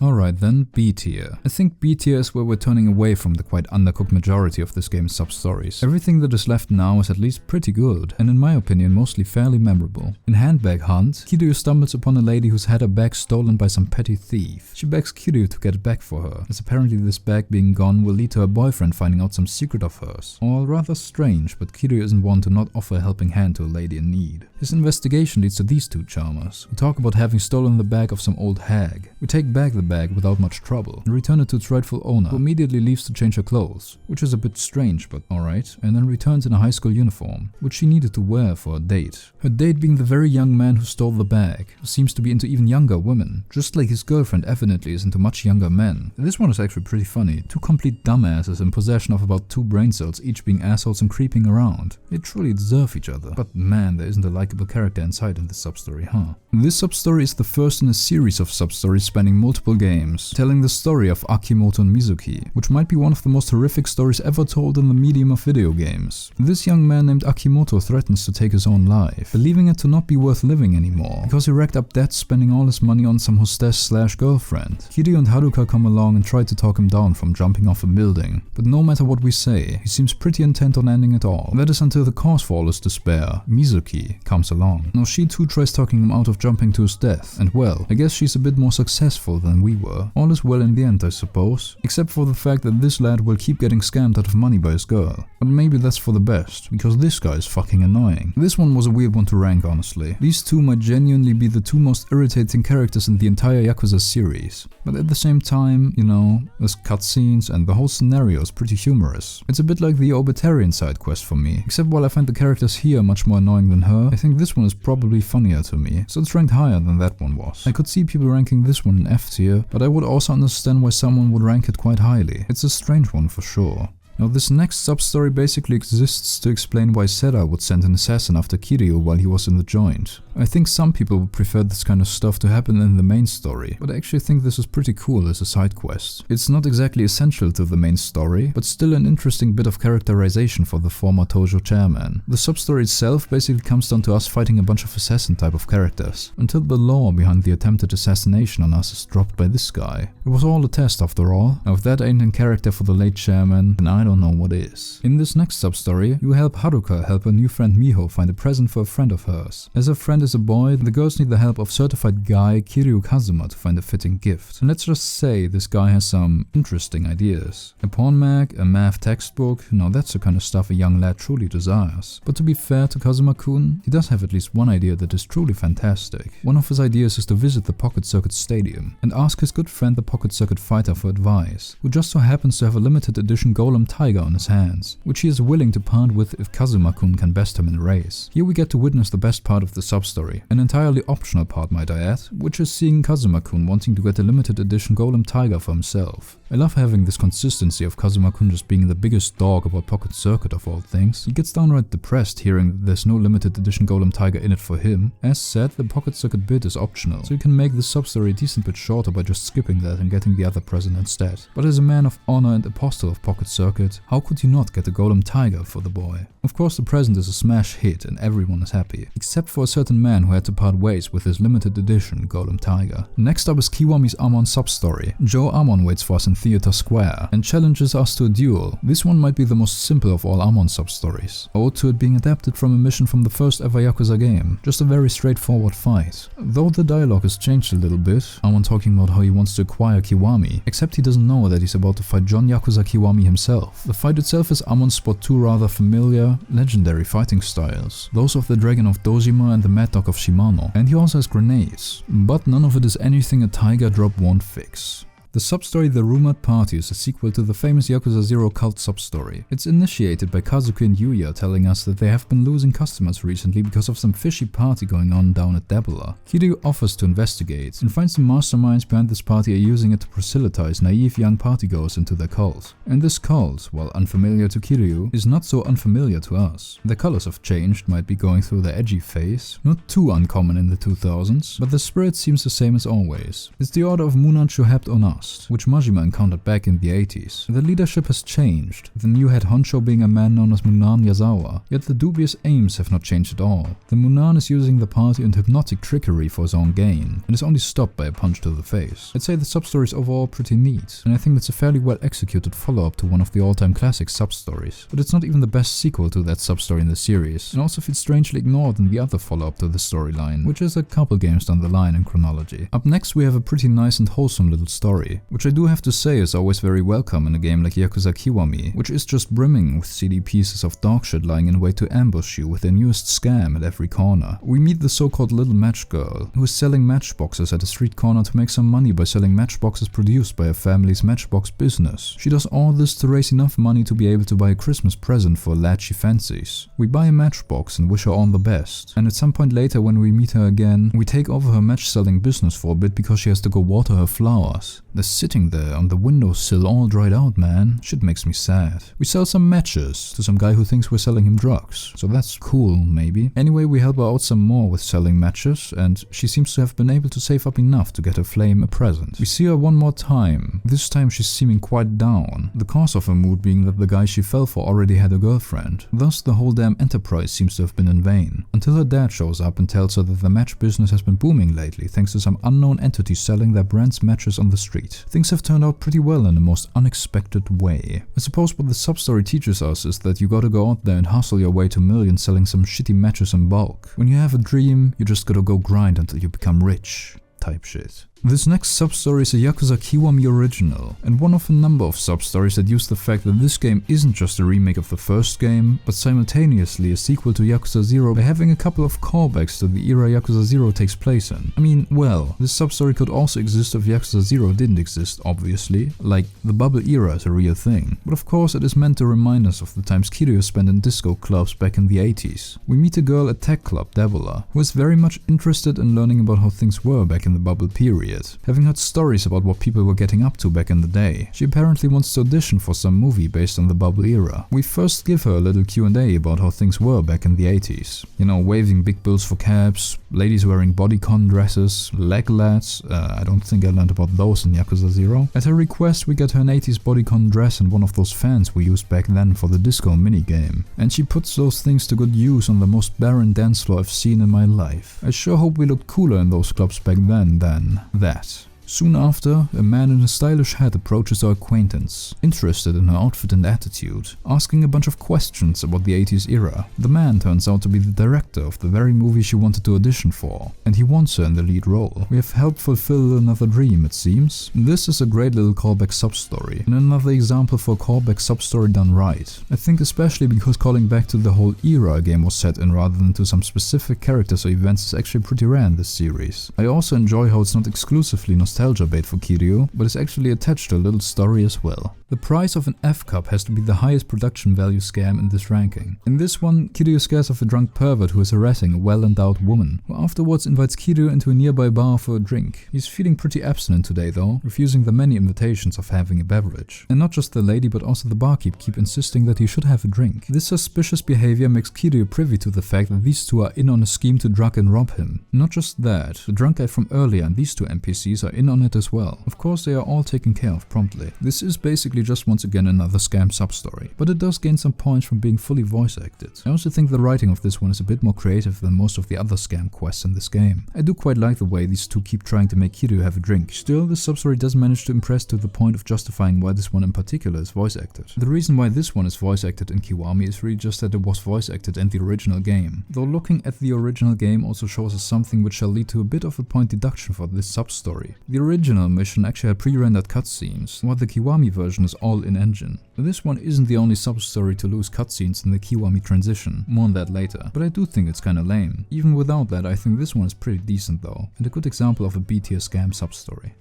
Alright then, B tier. I think B tier is where we're turning away from the quite undercooked majority of this game's sub-stories. Everything that is left now is at least pretty good, and in my opinion mostly fairly memorable. In Handbag Hunt, Kiryu stumbles upon a lady who's had her bag stolen by some petty thief. She begs Kiryu to get it back for her, as apparently this bag being gone will lead to her boyfriend finding out some secret of hers. All rather strange, but Kiryu isn't one to not offer a helping hand to a lady in need. His investigation leads to these two charmers, who talk about having stolen the bag of some old hag. We take back the bag without much trouble and return it to its rightful owner, who immediately leaves to change her clothes, which is a bit strange but alright, and then returns in a high school uniform, which she needed to wear for a date. Her date being the very young man who stole the bag, who seems to be into even younger women, just like his girlfriend evidently is into much younger men. This one is actually pretty funny. Two complete dumbasses in possession of about 2 brain cells, each being assholes and creeping around. They truly deserve each other. But man, there isn't a likable character inside in this sub-story, huh? This sub-story is the first in a series of sub-stories spanning multiple games, telling the story of Akimoto and Mizuki, which might be one of the most horrific stories ever told in the medium of video games. This young man named Akimoto threatens to take his own life, believing it to not be worth living anymore, because he racked up debts spending all his money on some hostess/girlfriend. Kiryu and Haruka come along and try to talk him down from jumping off a building, but no matter what we say, he seems pretty intent on ending it all. That is until the cause for all his despair, Mizuki, comes along. Now she too tries talking him out of jumping to his death, and well, I guess she's a bit more successful than we were. All is well in the end, I suppose, except for the fact that this lad will keep getting scammed out of money by his girl. But maybe that's for the best, because this guy is fucking annoying. This one was a weird one to rank, honestly. These two might genuinely be the two most irritating characters in the entire Yakuza series. But at the same time, you know, there's cutscenes and the whole scenario is pretty humorous. It's a bit like the Obitarian side quest for me, except while I find the characters here much more annoying than her, I think this one is probably funnier to me, so it's ranked higher than that one was. I could see people ranking this one in F tier, but I would also understand why someone would rank it quite highly. It's a strange one for sure. Now this next sub-story basically exists to explain why Sera would send an assassin after Kiryu while he was in the joint. I think some people would prefer this kind of stuff to happen in the main story, but I actually think this is pretty cool as a side quest. It's not exactly essential to the main story, but still an interesting bit of characterization for the former Tojo chairman. The sub-story itself basically comes down to us fighting a bunch of assassin type of characters, until the lore behind the attempted assassination on us is dropped by this guy. It was all a test after all. Now if that ain't in character for the late chairman, then I don't know what is. In this next sub-story, you help Haruka help her new friend Miho find a present for a friend of hers. As her friend is a boy, the girls need the help of certified guy Kiryu Kazuma to find a fitting gift. And let's just say this guy has some interesting ideas. A porn mag, a math textbook, now that's the kind of stuff a young lad truly desires. But to be fair to Kazuma-kun, he does have at least one idea that is truly fantastic. One of his ideas is to visit the Pocket Circuit Stadium and ask his good friend the Pocket Circuit Fighter for advice, who just so happens to have a limited edition Golem Tiger on his hands, which he is willing to part with if Kazuma-kun can best him in a race. Here we get to witness the best part of the sub-story, an entirely optional part might I add, which is seeing Kazuma-kun wanting to get a limited edition Golem Tiger for himself. I love having this consistency of Kazuma-kun just being the biggest dog about Pocket Circuit of all things. He gets downright depressed hearing that there's no limited edition Golem Tiger in it for him. As said, the Pocket Circuit bit is optional, so you can make this sub-story a decent bit shorter by just skipping that and getting the other present instead. But as a man of honor and apostle of Pocket Circuit, how could you not get a Golem Tiger for the boy? Of course the present is a smash hit and everyone is happy, except for a certain man who had to part ways with his limited edition Golem Tiger. Next up is Kiwami's Amon sub-story. Joe Amon waits for us in Theater Square and challenges us to a duel. This one might be the most simple of all Amon sub-stories, owed to it being adapted from a mission from the first ever Yakuza game. Just a very straightforward fight. Though the dialogue has changed a little bit, Amon talking about how he wants to acquire Kiwami, except he doesn't know that he's about to fight John Yakuza Kiwami himself. The fight itself is Amon spot two rather familiar, legendary fighting styles, those of the Dragon of Dojima and the Mad Dog of Shimano, and he also has grenades, but none of it is anything a Tiger drop won't fix. The sub-story The Rumored Party is a sequel to the famous Yakuza 0 cult sub-story. It's initiated by Kazuki and Yuya telling us that they have been losing customers recently because of some fishy party going on down at Dabbler. Kiryu offers to investigate and finds the masterminds behind this party are using it to proselytize naive young partygoers into their cult. And this cult, while unfamiliar to Kiryu, is not so unfamiliar to us. The colors have changed, might be going through their edgy phase, not too uncommon in the 2000s, but the spirit seems the same as always. It's the order of Munan Shohebt Onas, which Majima encountered back in the 80s. The leadership has changed, the new head honcho being a man known as Munan Yazawa, yet the dubious aims have not changed at all. The Munan is using the party and hypnotic trickery for his own gain, and is only stopped by a punch to the face. I'd say the sub-story is overall pretty neat, and I think it's a fairly well executed follow-up to one of the all-time classic sub-stories, but it's not even the best sequel to that sub-story in the series, and also feels strangely ignored in the other follow-up to the storyline, which is a couple games down the line in chronology. Up next we have a pretty nice and wholesome little story, which I do have to say is always very welcome in a game like Yakuza Kiwami, which is just brimming with seedy pieces of dogshit lying in wait to ambush you with their newest scam at every corner. We meet the so-called little match girl, who is selling matchboxes at a street corner to make some money by selling matchboxes produced by her family's matchbox business. She does all this to raise enough money to be able to buy a Christmas present for a lad she fancies. We buy a matchbox and wish her all the best, and at some point later when we meet her again, we take over her match-selling business for a bit because she has to go water her flowers. They're sitting there on the windowsill all dried out, man. Shit makes me sad. We sell some matches to some guy who thinks we're selling him drugs, so that's cool, maybe. Anyway, we help her out some more with selling matches, and she seems to have been able to save up enough to get her flame a present. We see her one more time. This time she's seeming quite down, the cause of her mood being that the guy she fell for already had a girlfriend. Thus the whole damn enterprise seems to have been in vain, until her dad shows up and tells her that the match business has been booming lately thanks to some unknown entity selling their brand's matches on the street. great. Things have turned out pretty well in the most unexpected way. I suppose what the substory teaches us is that you gotta go out there and hustle your way to millions selling some shitty matches in bulk. When you have a dream, you just gotta go grind until you become rich. Type shit. This next substory is a Yakuza Kiwami original, and one of a number of substories that use the fact that this game isn't just a remake of the first game, but simultaneously a sequel to Yakuza 0 by having a couple of callbacks to the era Yakuza 0 takes place in. I mean, well, this substory could also exist if Yakuza 0 didn't exist, obviously, like the bubble era is a real thing. But of course it is meant to remind us of the times Kiryu spent in disco clubs back in the 80s. We meet a girl at tech club, Debola, who is very much interested in learning about how things were back in the bubble period. Having heard stories about what people were getting up to back in the day, she apparently wants to audition for some movie based on the bubble era. We first give her a little Q&A about how things were back in the 80s. You know, waving big bills for cabs, ladies wearing bodycon dresses, leg lads, I don't think I learned about those in Yakuza 0. At her request we get her an 80s bodycon dress and one of those fans we used back then for the disco minigame. And she puts those things to good use on the most barren dance floor I've seen in my life. I sure hope we looked cooler in those clubs back then than that. Soon after, a man in a stylish hat approaches our acquaintance, interested in her outfit and attitude, asking a bunch of questions about the 80s era. The man turns out to be the director of the very movie she wanted to audition for, and he wants her in the lead role. We have helped fulfill another dream, it seems. This is a great little callback substory, and another example for a callback substory done right. I think especially because calling back to the whole era a game was set in rather than to some specific characters or events is actually pretty rare in this series. I also enjoy how it's not exclusively nostalgia bait for Kiryu, but is actually attached to a little story as well. The price of an F-cup has to be the highest production value scam in this ranking. In this one, Kiryu scares off a drunk pervert who is harassing a well-endowed woman, who afterwards invites Kiryu into a nearby bar for a drink. He's feeling pretty abstinent today though, refusing the many invitations of having a beverage. And not just the lady but also the barkeep keep insisting that he should have a drink. This suspicious behavior makes Kiryu privy to the fact that these two are in on a scheme to drug and rob him. Not just that, the drunk guy from earlier and these two NPCs are in on it as well. Of course they are all taken care of promptly. This is basically just once again another scam substory, but it does gain some points from being fully voice acted. I also think the writing of this one is a bit more creative than most of the other scam quests in this game. I do quite like the way these two keep trying to make Kiryu have a drink. Still, this substory does manage to impress to the point of justifying why this one in particular is voice acted. The reason why this one is voice acted in Kiwami is really just that it was voice acted in the original game. Though looking at the original game also shows us something which shall lead to a bit of a point deduction for this substory. The original mission actually had pre-rendered cutscenes, while the Kiwami version is all in-engine. This one isn't the only substory to lose cutscenes in the Kiwami transition, more on that later, but I do think it's kinda lame. Even without that, I think this one is pretty decent though, and a good example of a B-tier scam substory.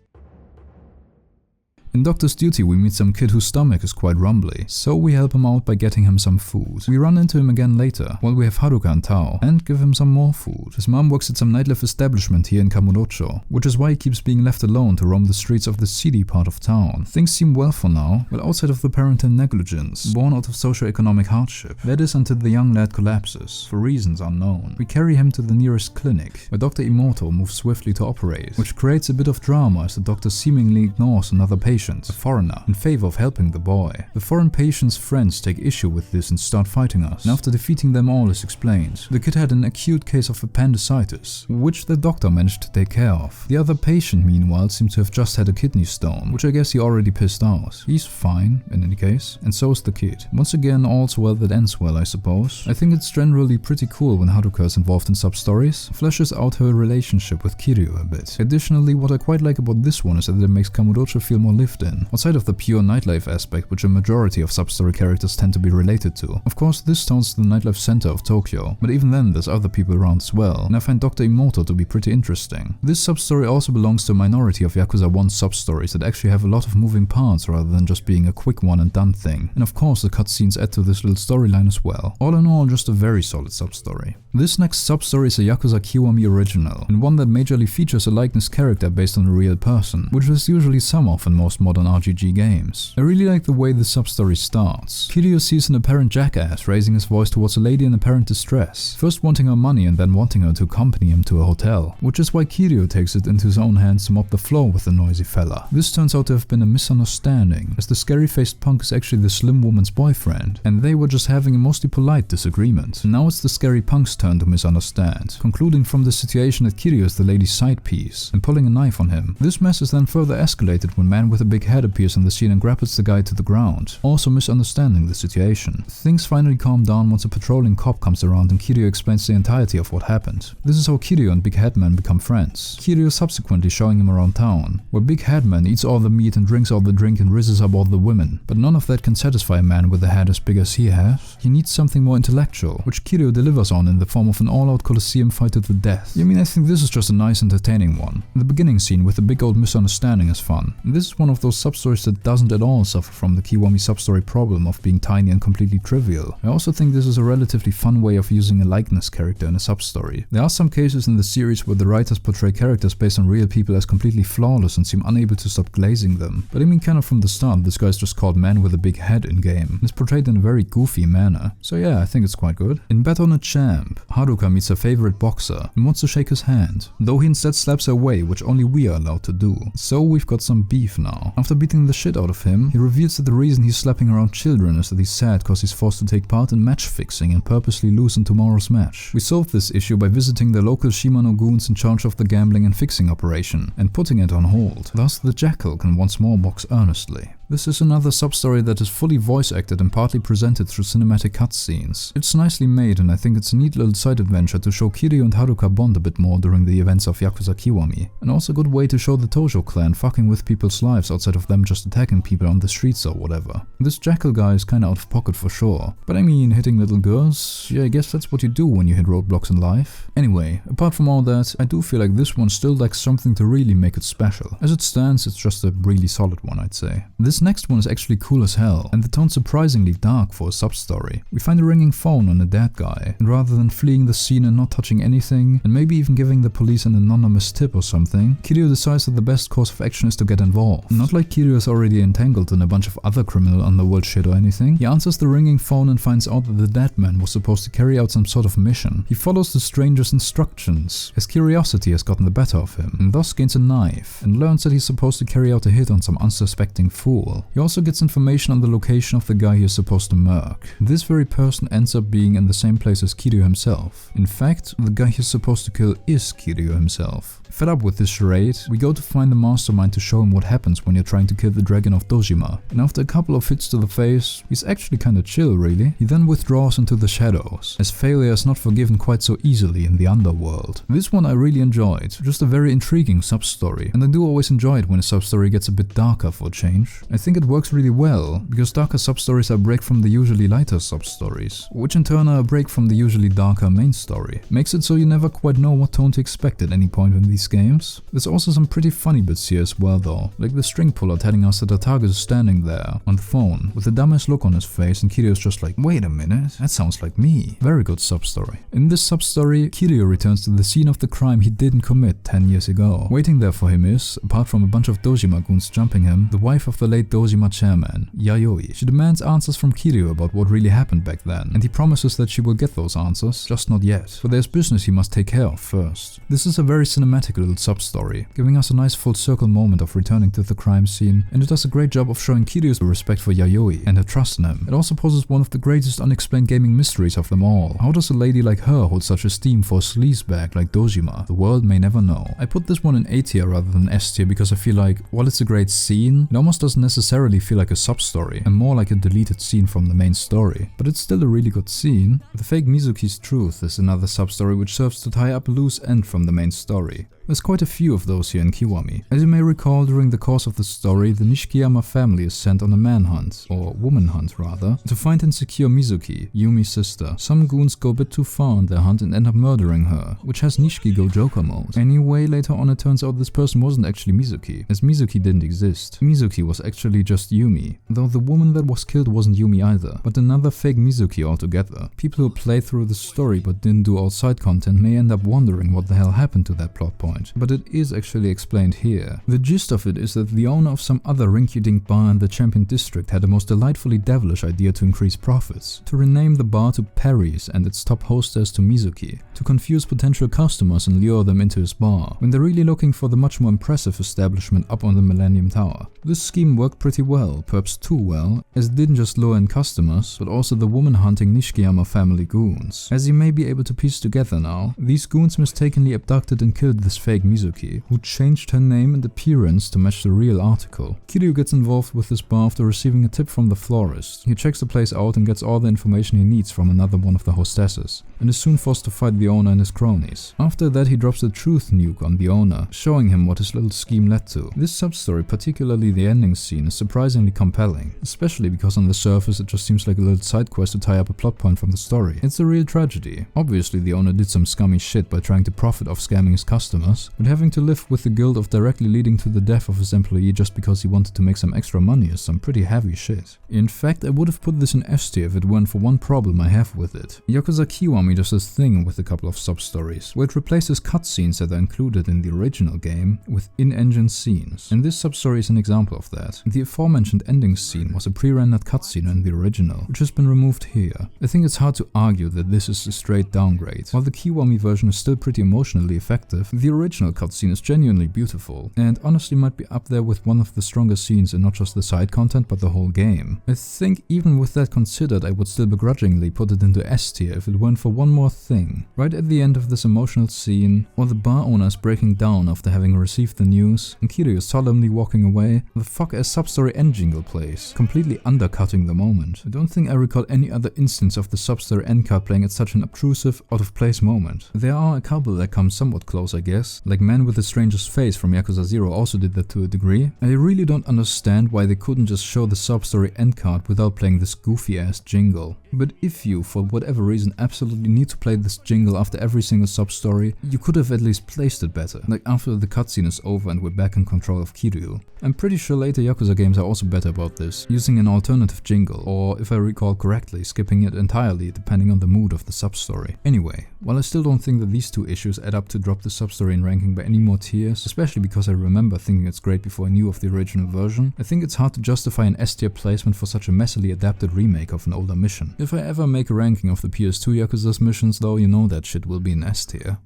In Doctor's Duty we meet some kid whose stomach is quite rumbly, so we help him out by getting him some food. We run into him again later, while we have Haruka and Tao, and give him some more food. His mom works at some nightlife establishment here in Kamurocho, which is why he keeps being left alone to roam the streets of the seedy part of town. Things seem well for now, well outside of the parental negligence, born out of socio-economic hardship. That is until the young lad collapses, for reasons unknown. We carry him to the nearest clinic, where Dr. Imoto moves swiftly to operate, which creates a bit of drama as the doctor seemingly ignores another patient, a foreigner, in favor of helping the boy. The foreign patient's friends take issue with this and start fighting us, and after defeating them all is explained. The kid had an acute case of appendicitis, which the doctor managed to take care of. The other patient meanwhile seems to have just had a kidney stone, which I guess he already pissed out. He's fine, in any case, and so is the kid. Once again, all's well that ends well, I suppose. I think it's generally pretty cool when Haruka is involved in substories, fleshes out her relationship with Kiryu a bit. Additionally, what I quite like about this one is that it makes Kamurocho feel more lived in, outside of the pure nightlife aspect which a majority of substory characters tend to be related to. Of course, this town's the nightlife center of Tokyo, but even then there's other people around as well, and I find Dr. Imoto to be pretty interesting. This substory also belongs to a minority of Yakuza 1 substories that actually have a lot of moving parts rather than just being a quick one and done thing, and of course the cutscenes add to this little storyline as well. All in all, just a very solid substory. This next substory is a Yakuza Kiwami original, and one that majorly features a likeness character based on a real person, which is usually some of in most modern RPG games. I really like the way the substory starts. Kiryu sees an apparent jackass raising his voice towards a lady in apparent distress, first wanting her money and then wanting her to accompany him to a hotel, which is why Kiryu takes it into his own hands to mop the floor with the noisy fella. This turns out to have been a misunderstanding, as the scary-faced punk is actually the slim woman's boyfriend, and they were just having a mostly polite disagreement. And now it's the scary punk's turn to misunderstand, concluding from the situation that Kiryu is the lady's side piece, and pulling a knife on him. This mess is then further escalated when man with a big head appears on the scene and grapples the guy to the ground, also misunderstanding the situation. Things finally calm down once a patrolling cop comes around and Kiryu explains the entirety of what happened. This is how Kiryu and Big Headman become friends, Kiryu subsequently showing him around town, where Big Headman eats all the meat and drinks all the drink and rizzes up all the women. But none of that can satisfy a man with a head as big as he has. He needs something more intellectual, which Kiryu delivers on in the form of an all-out Colosseum fight to the death. I mean, I think this is just a nice entertaining one. The beginning scene with the big old misunderstanding is fun. And this is one of those substories that doesn't at all suffer from the Kiwami Substory problem of being tiny and completely trivial. I also think this is a relatively fun way of using a likeness character in a substory. There are some cases in the series where the writers portray characters based on real people as completely flawless and seem unable to stop glazing them. But I mean, kind of from the start, this guy's just called Man with a Big Head in-game, and is portrayed in a very goofy manner. So yeah, I think it's quite good. In Bet on a Champ, Haruka meets her favorite boxer and wants to shake his hand, though he instead slaps her away, which only we are allowed to do. So we've got some beef now. After beating the shit out of him, he reveals that the reason he's slapping around children is that he's sad cause he's forced to take part in match fixing and purposely lose in tomorrow's match. We solve this issue by visiting the local Shimano goons in charge of the gambling and fixing operation and putting it on hold. Thus the jackal can once more box earnestly. This is another substory that is fully voice acted and partly presented through cinematic cutscenes. It's nicely made and I think it's a neat little side adventure to show Kiryu and Haruka bond a bit more during the events of Yakuza Kiwami, and also a good way to show the Tojo clan fucking with people's lives outside of them just attacking people on the streets or whatever. This jackal guy is kinda out of pocket for sure, but I mean, hitting little girls, yeah, I guess that's what you do when you hit roadblocks in life. Anyway, apart from all that, I do feel like this one still lacks something to really make it special. As it stands, it's just a really solid one, I'd say. This next one is actually cool as hell, and the tone's surprisingly dark for a substory. We find a ringing phone on a dead guy, and rather than fleeing the scene and not touching anything, and maybe even giving the police an anonymous tip or something, Kiryu decides that the best course of action is to get involved. Not like Kiryu is already entangled in a bunch of other criminal underworld shit or anything. He answers the ringing phone and finds out that the dead man was supposed to carry out some sort of mission. He follows the stranger's instructions. His curiosity has gotten the better of him, and thus gains a knife, and learns that he's supposed to carry out a hit on some unsuspecting fool. He also gets information on the location of the guy he is supposed to murk. This very person ends up being in the same place as Kiryu himself. In fact, the guy he's supposed to kill is Kiryu himself. Fed up with this charade, we go to find the mastermind to show him what happens when you're trying to kill the dragon of Dojima, and after a couple of hits to the face, he's actually kinda chill really. He then withdraws into the shadows, as failure is not forgiven quite so easily in the underworld. This one I really enjoyed, just a very intriguing substory, and I do always enjoy it when a substory gets a bit darker for a change. I think it works really well, because darker substories are a break from the usually lighter substories, which in turn are a break from the usually darker main story. Makes it so you never quite know what tone to expect at any point in these games. There's also some pretty funny bits here as well though, like the string puller telling us that our target is standing there on the phone with the dumbest look on his face, and Kiryu's just like, wait a minute, that sounds like me. Very good substory. In this substory, Kiryu returns to the scene of the crime he didn't commit 10 years ago. Waiting there for him is, apart from a bunch of Dojima goons jumping him, the wife of the late Dojima chairman, Yayoi. She demands answers from Kiryu about what really happened back then, and he promises that she will get those answers, just not yet, for there's business he must take care of first. This is a very cinematic little substory, giving us a nice full circle moment of returning to the crime scene, and it does a great job of showing Kiryu's respect for Yayoi and her trust in him. It also poses one of the greatest unexplained gaming mysteries of them all. How does a lady like her hold such esteem for a sleazebag like Dojima? The world may never know. I put this one in A tier rather than S tier because I feel like, while it's a great scene, it almost doesn't necessarily feel like a substory, and more like a deleted scene from the main story. But it's still a really good scene. The fake Mizuki's Truth is another substory which serves to tie up a loose end from the main story. There's quite a few of those here in Kiwami. As you may recall, during the course of the story, the Nishikiyama family is sent on a manhunt, or woman hunt rather, to find and secure Mizuki, Yumi's sister. Some goons go a bit too far in their hunt and end up murdering her, which has Nishiki go Joker mode. Anyway, later on it turns out this person wasn't actually Mizuki, as Mizuki didn't exist. Mizuki was actually just Yumi, though the woman that was killed wasn't Yumi either, but another fake Mizuki altogether. People who play through the story but didn't do all side content may end up wondering what the hell happened to that plot point. point, but it is actually explained here. The gist of it is that the owner of some other rinky-dink bar in the Champion District had a most delightfully devilish idea to increase profits, to rename the bar to Perry's and its top hostess to Mizuki, to confuse potential customers and lure them into his bar, when they're really looking for the much more impressive establishment up on the Millennium Tower. This scheme worked pretty well, perhaps too well, as it didn't just lure in customers, but also the woman-hunting Nishikiyama family goons. As you may be able to piece together now, these goons mistakenly abducted and killed this fake Mizuki, who changed her name and appearance to match the real article. Kiryu gets involved with this bar after receiving a tip from the florist. He checks the place out and gets all the information he needs from another one of the hostesses, and is soon forced to fight the owner and his cronies. After that, he drops a truth nuke on the owner, showing him what his little scheme led to. This substory, particularly the ending scene, is surprisingly compelling, especially because on the surface it just seems like a little side quest to tie up a plot point from the story. It's a real tragedy. Obviously the owner did some scummy shit by trying to profit off scamming his customers, but having to live with the guilt of directly leading to the death of his employee just because he wanted to make some extra money is some pretty heavy shit. In fact, I would have put this in S tier if it weren't for one problem I have with it. Yakuza Kiwami does this thing with a couple of substories, where it replaces cutscenes that are included in the original game with in-engine scenes, and this substory is an example of that. The aforementioned ending scene was a pre-rendered cutscene in the original, which has been removed here. I think it's hard to argue that this is a straight downgrade. While the Kiwami version is still pretty emotionally effective, the original cutscene is genuinely beautiful, and honestly might be up there with one of the strongest scenes in not just the side content but the whole game. I think even with that considered, I would still begrudgingly put it into S tier if it weren't for one more thing. Right at the end of this emotional scene, while the bar owner is breaking down after having received the news, and Kiryu is solemnly walking away, the fuck-ass substory end jingle plays, completely undercutting the moment. I don't think I recall any other instance of the substory end card playing at such an obtrusive, out-of-place moment. There are a couple that come somewhat close, I guess, like Man with the Strangest Face from Yakuza 0 also did that to a degree. I really don't understand why they couldn't just show the substory end card without playing this goofy-ass jingle. But if you, for whatever reason, absolutely need to play this jingle after every single substory, you could have at least placed it better, like after the cutscene is over and we're back in control of Kiryu. I'm pretty sure later Yakuza games are also better about this, using an alternative jingle, or if I recall correctly, skipping it entirely depending on the mood of the substory. Anyway, while I still don't think that these two issues add up to drop the substory in ranking by any more tiers, especially because I remember thinking it's great before I knew of the original version, I think it's hard to justify an S tier placement for such a messily adapted remake of an older mission. If I ever make a ranking of the PS2 Yakuza's missions though, you know that shit will be an S tier.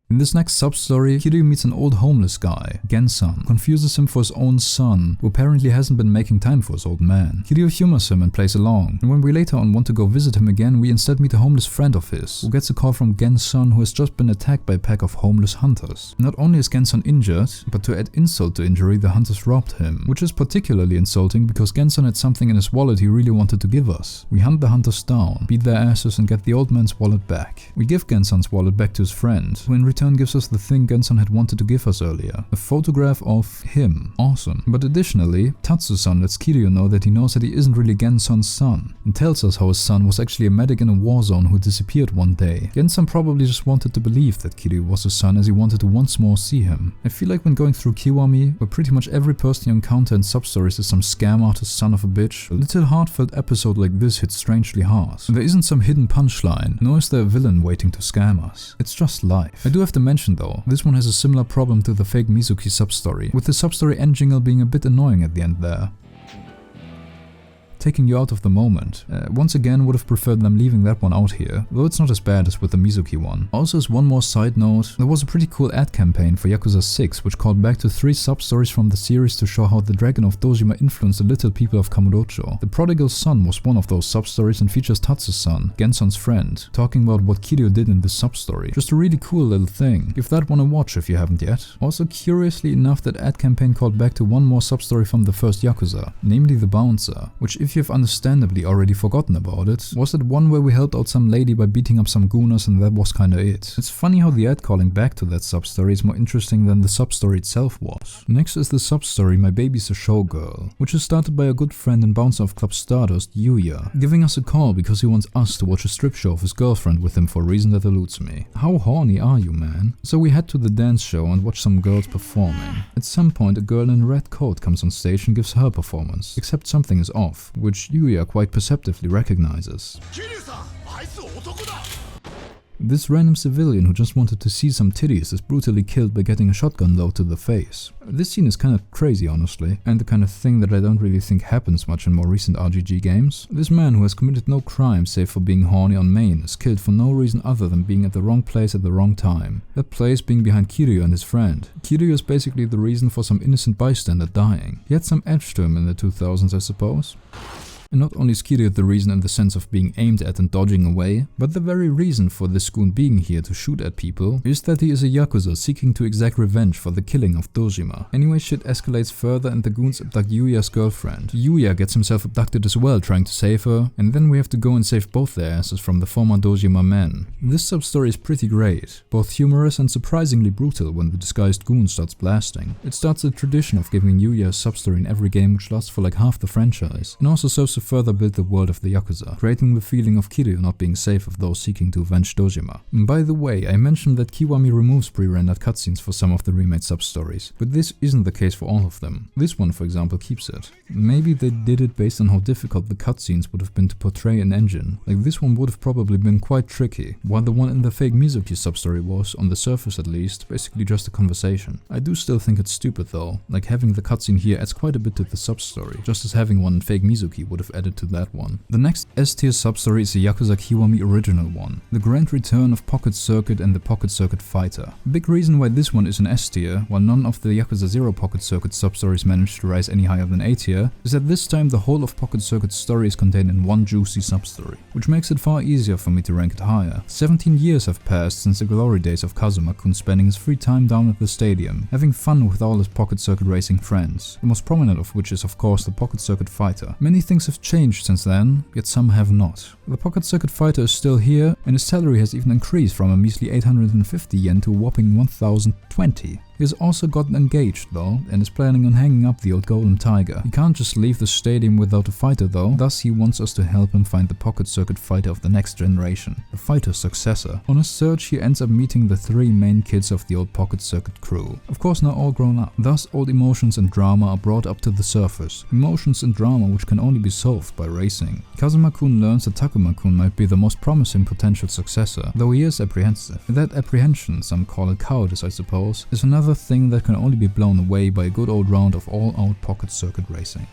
In this next substory, Kiryu meets an old homeless guy, Gen-san, confuses him for his own son, who apparently hasn't been making time for his old man. Kiryu humors him and plays along, and when we later on want to go visit him again, we instead meet a homeless friend of his, who gets a call from Gen-san, who has just been attacked by a pack of homeless hunters. Not only is Gen-san injured, but to add insult to injury, the hunters robbed him, which is particularly insulting because Gen-san had something in his wallet he really wanted to give us. We hunt the hunters down, beat their asses and get the old man's wallet back. We give Gen-san's wallet back to his friend, who in return gives us the thing Gen-san had wanted to give us earlier, a photograph of him. Awesome. But additionally, Tatsu-san lets Kiryu know that he knows that he isn't really Gen-san's son, and tells us how his son was actually a medic in a war zone who disappeared one day. Gen-san probably just wanted to believe that Kiryu was his son as he wanted to once more see him. I feel like when going through Kiwami, where pretty much every person you encounter in substories is some scam artist son of a bitch, a little heartfelt episode like this hits strangely hard. There isn't some hidden punchline, nor is there a villain waiting to scam us. It's just life. I do have to mention though, this one has a similar problem to the fake Mizuki substory, with the substory end jingle being a bit annoying at the end there. Taking you out of the moment. Once again, would have preferred them leaving that one out here, though it's not as bad as with the Mizuki one. Also, as one more side note, there was a pretty cool ad campaign for Yakuza 6 which called back to 3 sub-stories from the series to show how the Dragon of Dojima influenced the little people of Kamurocho. The Prodigal Son was one of those sub-stories and features Tatsu-san, Gen-san's friend, talking about what Kiryu did in this sub-story. Just a really cool little thing. Give that one a watch if you haven't yet. Also, curiously enough, that ad campaign called back to one more sub-story from the first Yakuza, namely the Bouncer, which if you've understandably already forgotten about it, was that one where we helped out some lady by beating up some gooners and that was kinda it. It's funny how the ad calling back to that sub-story is more interesting than the sub-story itself was. Next is the sub-story My Baby's a Showgirl, which is started by a good friend and bouncer of Club Stardust, Yuya, giving us a call because he wants us to watch a strip show of his girlfriend with him for a reason that eludes me. How horny are you, man? So we head to the dance show and watch some girls performing. At some point a girl in a red coat comes on stage and gives her performance, except something is off, which Yuya quite perceptively recognizes. This random civilian who just wanted to see some titties is brutally killed by getting a shotgun load to the face. This scene is kinda crazy honestly, and the kind of thing that I don't really think happens much in more recent RGG games. This man who has committed no crime save for being horny on main is killed for no reason other than being at the wrong place at the wrong time. That place being behind Kiryu and his friend. Kiryu is basically the reason for some innocent bystander dying. He had some edge to him in the 2000s, I suppose. And not only is Kiryu the reason in the sense of being aimed at and dodging away, but the very reason for this goon being here to shoot at people is that he is a Yakuza seeking to exact revenge for the killing of Dojima. Anyway, shit escalates further and the goons abduct Yuya's girlfriend. Yuya gets himself abducted as well, trying to save her, and then we have to go and save both their asses from the former Dojima men. This sub-story is pretty great, both humorous and surprisingly brutal when the disguised goon starts blasting. It starts a tradition of giving Yuya a sub-story in every game which lasts for like half the franchise, and also serves to further build the world of the Yakuza, creating the feeling of Kiryu not being safe of those seeking to avenge Dojima. And by the way, I mentioned that Kiwami removes pre-rendered cutscenes for some of the remade sub-stories, but this isn't the case for all of them. This one, for example, keeps it. Maybe they did it based on how difficult the cutscenes would have been to portray in engine. Like this one would have probably been quite tricky, while the one in the fake Mizuki sub-story was, on the surface at least, basically just a conversation. I do still think it's stupid though, like having the cutscene here adds quite a bit to the sub-story, just as having one in fake Mizuki would have added to that one. The next S-tier sub-story is the Yakuza Kiwami original one, the grand return of Pocket Circuit and the Pocket Circuit Fighter. The big reason why this one is an S-tier, while none of the Yakuza 0 Pocket Circuit sub-stories managed to rise any higher than A-tier, is that this time the whole of Pocket Circuit's story is contained in one juicy sub-story, which makes it far easier for me to rank it higher. 17 years have passed since the glory days of Kazuma-kun spending his free time down at the stadium, having fun with all his Pocket Circuit racing friends, the most prominent of which is of course the Pocket Circuit Fighter. Many things have changed since then, yet some have not. The Pocket Circuit Fighter is still here, and his salary has even increased from a measly 850 yen to a whopping 1020. He has also gotten engaged though, and is planning on hanging up the old golden tiger. He can't just leave the stadium without a fighter though, thus he wants us to help him find the Pocket Circuit Fighter of the next generation, the fighter's successor. On his search he ends up meeting the three main kids of the old Pocket Circuit crew. Of course not all grown up, thus old emotions and drama are brought up to the surface. Emotions and drama which can only be solved by racing. Kazuma-kun learns that Takuma-kun might be the most promising potential successor, though he is apprehensive. That apprehension, some call it cowardice I suppose, is another thing that can only be blown away by a good old round of all-out Pocket Circuit racing.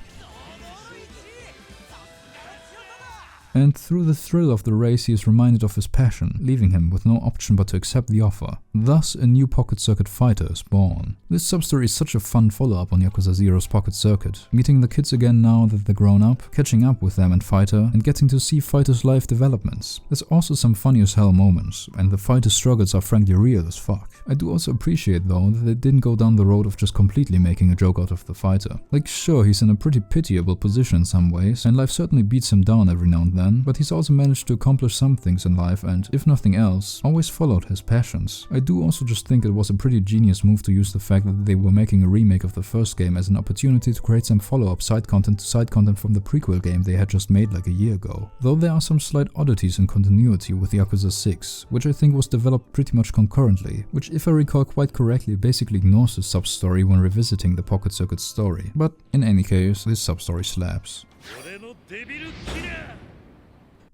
And through the thrill of the race he is reminded of his passion, leaving him with no option but to accept the offer. Thus a new Pocket Circuit Fighter is born. This sub-story is such a fun follow-up on Yakuza 0's Pocket Circuit, meeting the kids again now that they're grown up, catching up with them and Fighter, and getting to see Fighter's life developments. There's also some funny as hell moments, and the Fighter's struggles are frankly real as fuck. I do also appreciate though that they didn't go down the road of just completely making a joke out of the Fighter. Like sure, he's in a pretty pitiable position in some ways, and life certainly beats him down every now and then, but he's also managed to accomplish some things in life and, if nothing else, always followed his passions. I do also just think it was a pretty genius move to use the fact that they were making a remake of the first game as an opportunity to create some follow-up side content to side content from the prequel game they had just made like a year ago. Though there are some slight oddities in continuity with Yakuza 6, which I think was developed pretty much concurrently, which if I recall quite correctly basically ignores the sub-story when revisiting the Pocket Circuit story. But in any case, this sub-story slaps.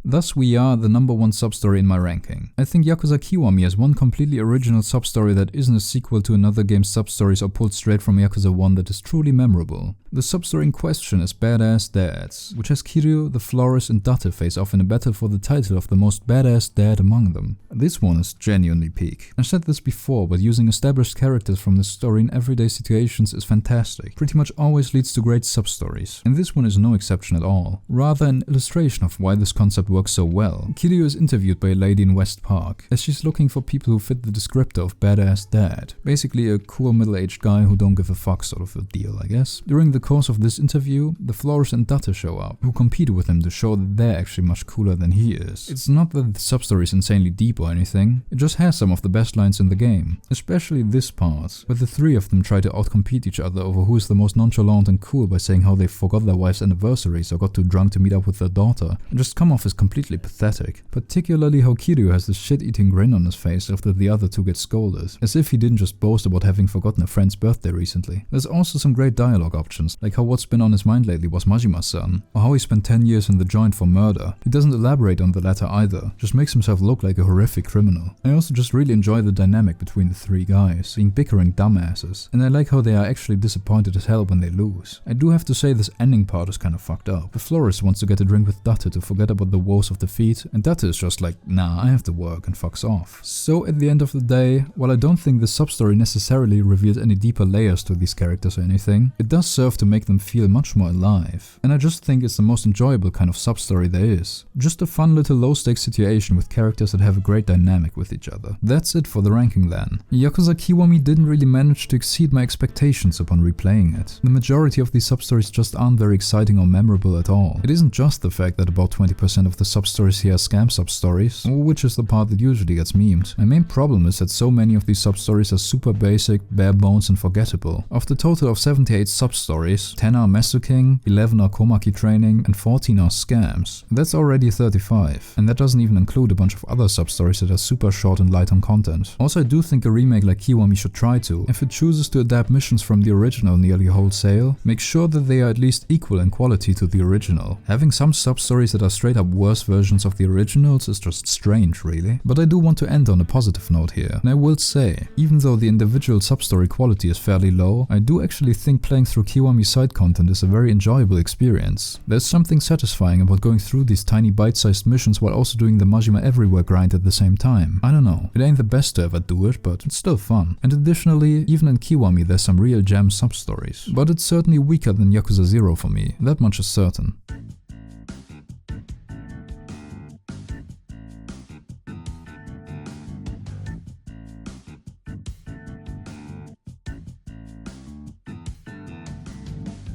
Thus we are the number one sub-story in my ranking. I think Yakuza Kiwami has one completely original sub-story that isn't a sequel to another game's sub-stories or pulled straight from Yakuza 1 that is truly memorable. The sub-story in question is Badass Dads, which has Kiryu, the florist and Date face off in a battle for the title of the most badass dad among them. This one is genuinely peak. I've said this before, but using established characters from this story in everyday situations is fantastic. Pretty much always leads to great sub-stories, and this one is no exception at all. Rather an illustration of why this concept works so well. Kiryu is interviewed by a lady in West Park, as she's looking for people who fit the descriptor of badass dad. Basically a cool middle-aged guy who don't give a fuck sort of a deal, I guess. During the course of this interview, the florist and Date show up, who compete with him to show that they're actually much cooler than he is. It's not that the sub-story is insanely deep or anything, it just has some of the best lines in the game. Especially this part, where the three of them try to outcompete each other over who is the most nonchalant and cool by saying how they forgot their wife's anniversaries or got too drunk to meet up with their daughter, and just come off as completely pathetic. Particularly how Kiryu has this shit-eating grin on his face after the other two get scolded, as if he didn't just boast about having forgotten a friend's birthday recently. There's also some great dialogue options, like how what's been on his mind lately was Majima's son, or how he spent 10 years in the joint for murder. He doesn't elaborate on the latter either, just makes himself look like a horrific criminal. I also just really enjoy the dynamic between the three guys, being bickering dumbasses, and I like how they are actually disappointed as hell when they lose. I do have to say this ending part is kind of fucked up. The florist wants to get a drink with Datte to forget about the woes of defeat, and Datte is just like, nah, I have to work, and fucks off. So at the end of the day, while I don't think the substory necessarily revealed any deeper layers to these characters or anything, it does serve to make them feel much more alive. And I just think it's the most enjoyable kind of substory there is. Just a fun little low-stakes situation with characters that have a great dynamic with each other. That's it for the ranking then. Yakuza Kiwami didn't really manage to exceed my expectations upon replaying it. The majority of these substories just aren't very exciting or memorable at all. It isn't just the fact that about 20% of the substories here are scam substories, which is the part that usually gets memed. My main problem is that so many of these substories are super basic, bare bones and forgettable. Of the total of 78 substories, 10 are Mesuking, 11 are Komaki training and 14 are scams. That's already 35, and that doesn't even include a bunch of other substories that are super short and light on content. Also, I do think a remake like Kiwami should try to, if it chooses to adapt missions from the original nearly wholesale, make sure that they are at least equal in quality to the original. Having some substories that are straight up worse versions of the originals is just strange, really. But I do want to end on a positive note here, and I will say, even though the individual substory quality is fairly low, I do actually think playing through Kiwami's side content is a very enjoyable experience. There's something satisfying about going through these tiny bite-sized missions while also doing the Majima Everywhere grind at the same time. I don't know, it ain't the best to ever do it, but it's still fun. And additionally, even in Kiwami there's some real gem substories. But it's certainly weaker than Yakuza 0 for me, that much is certain.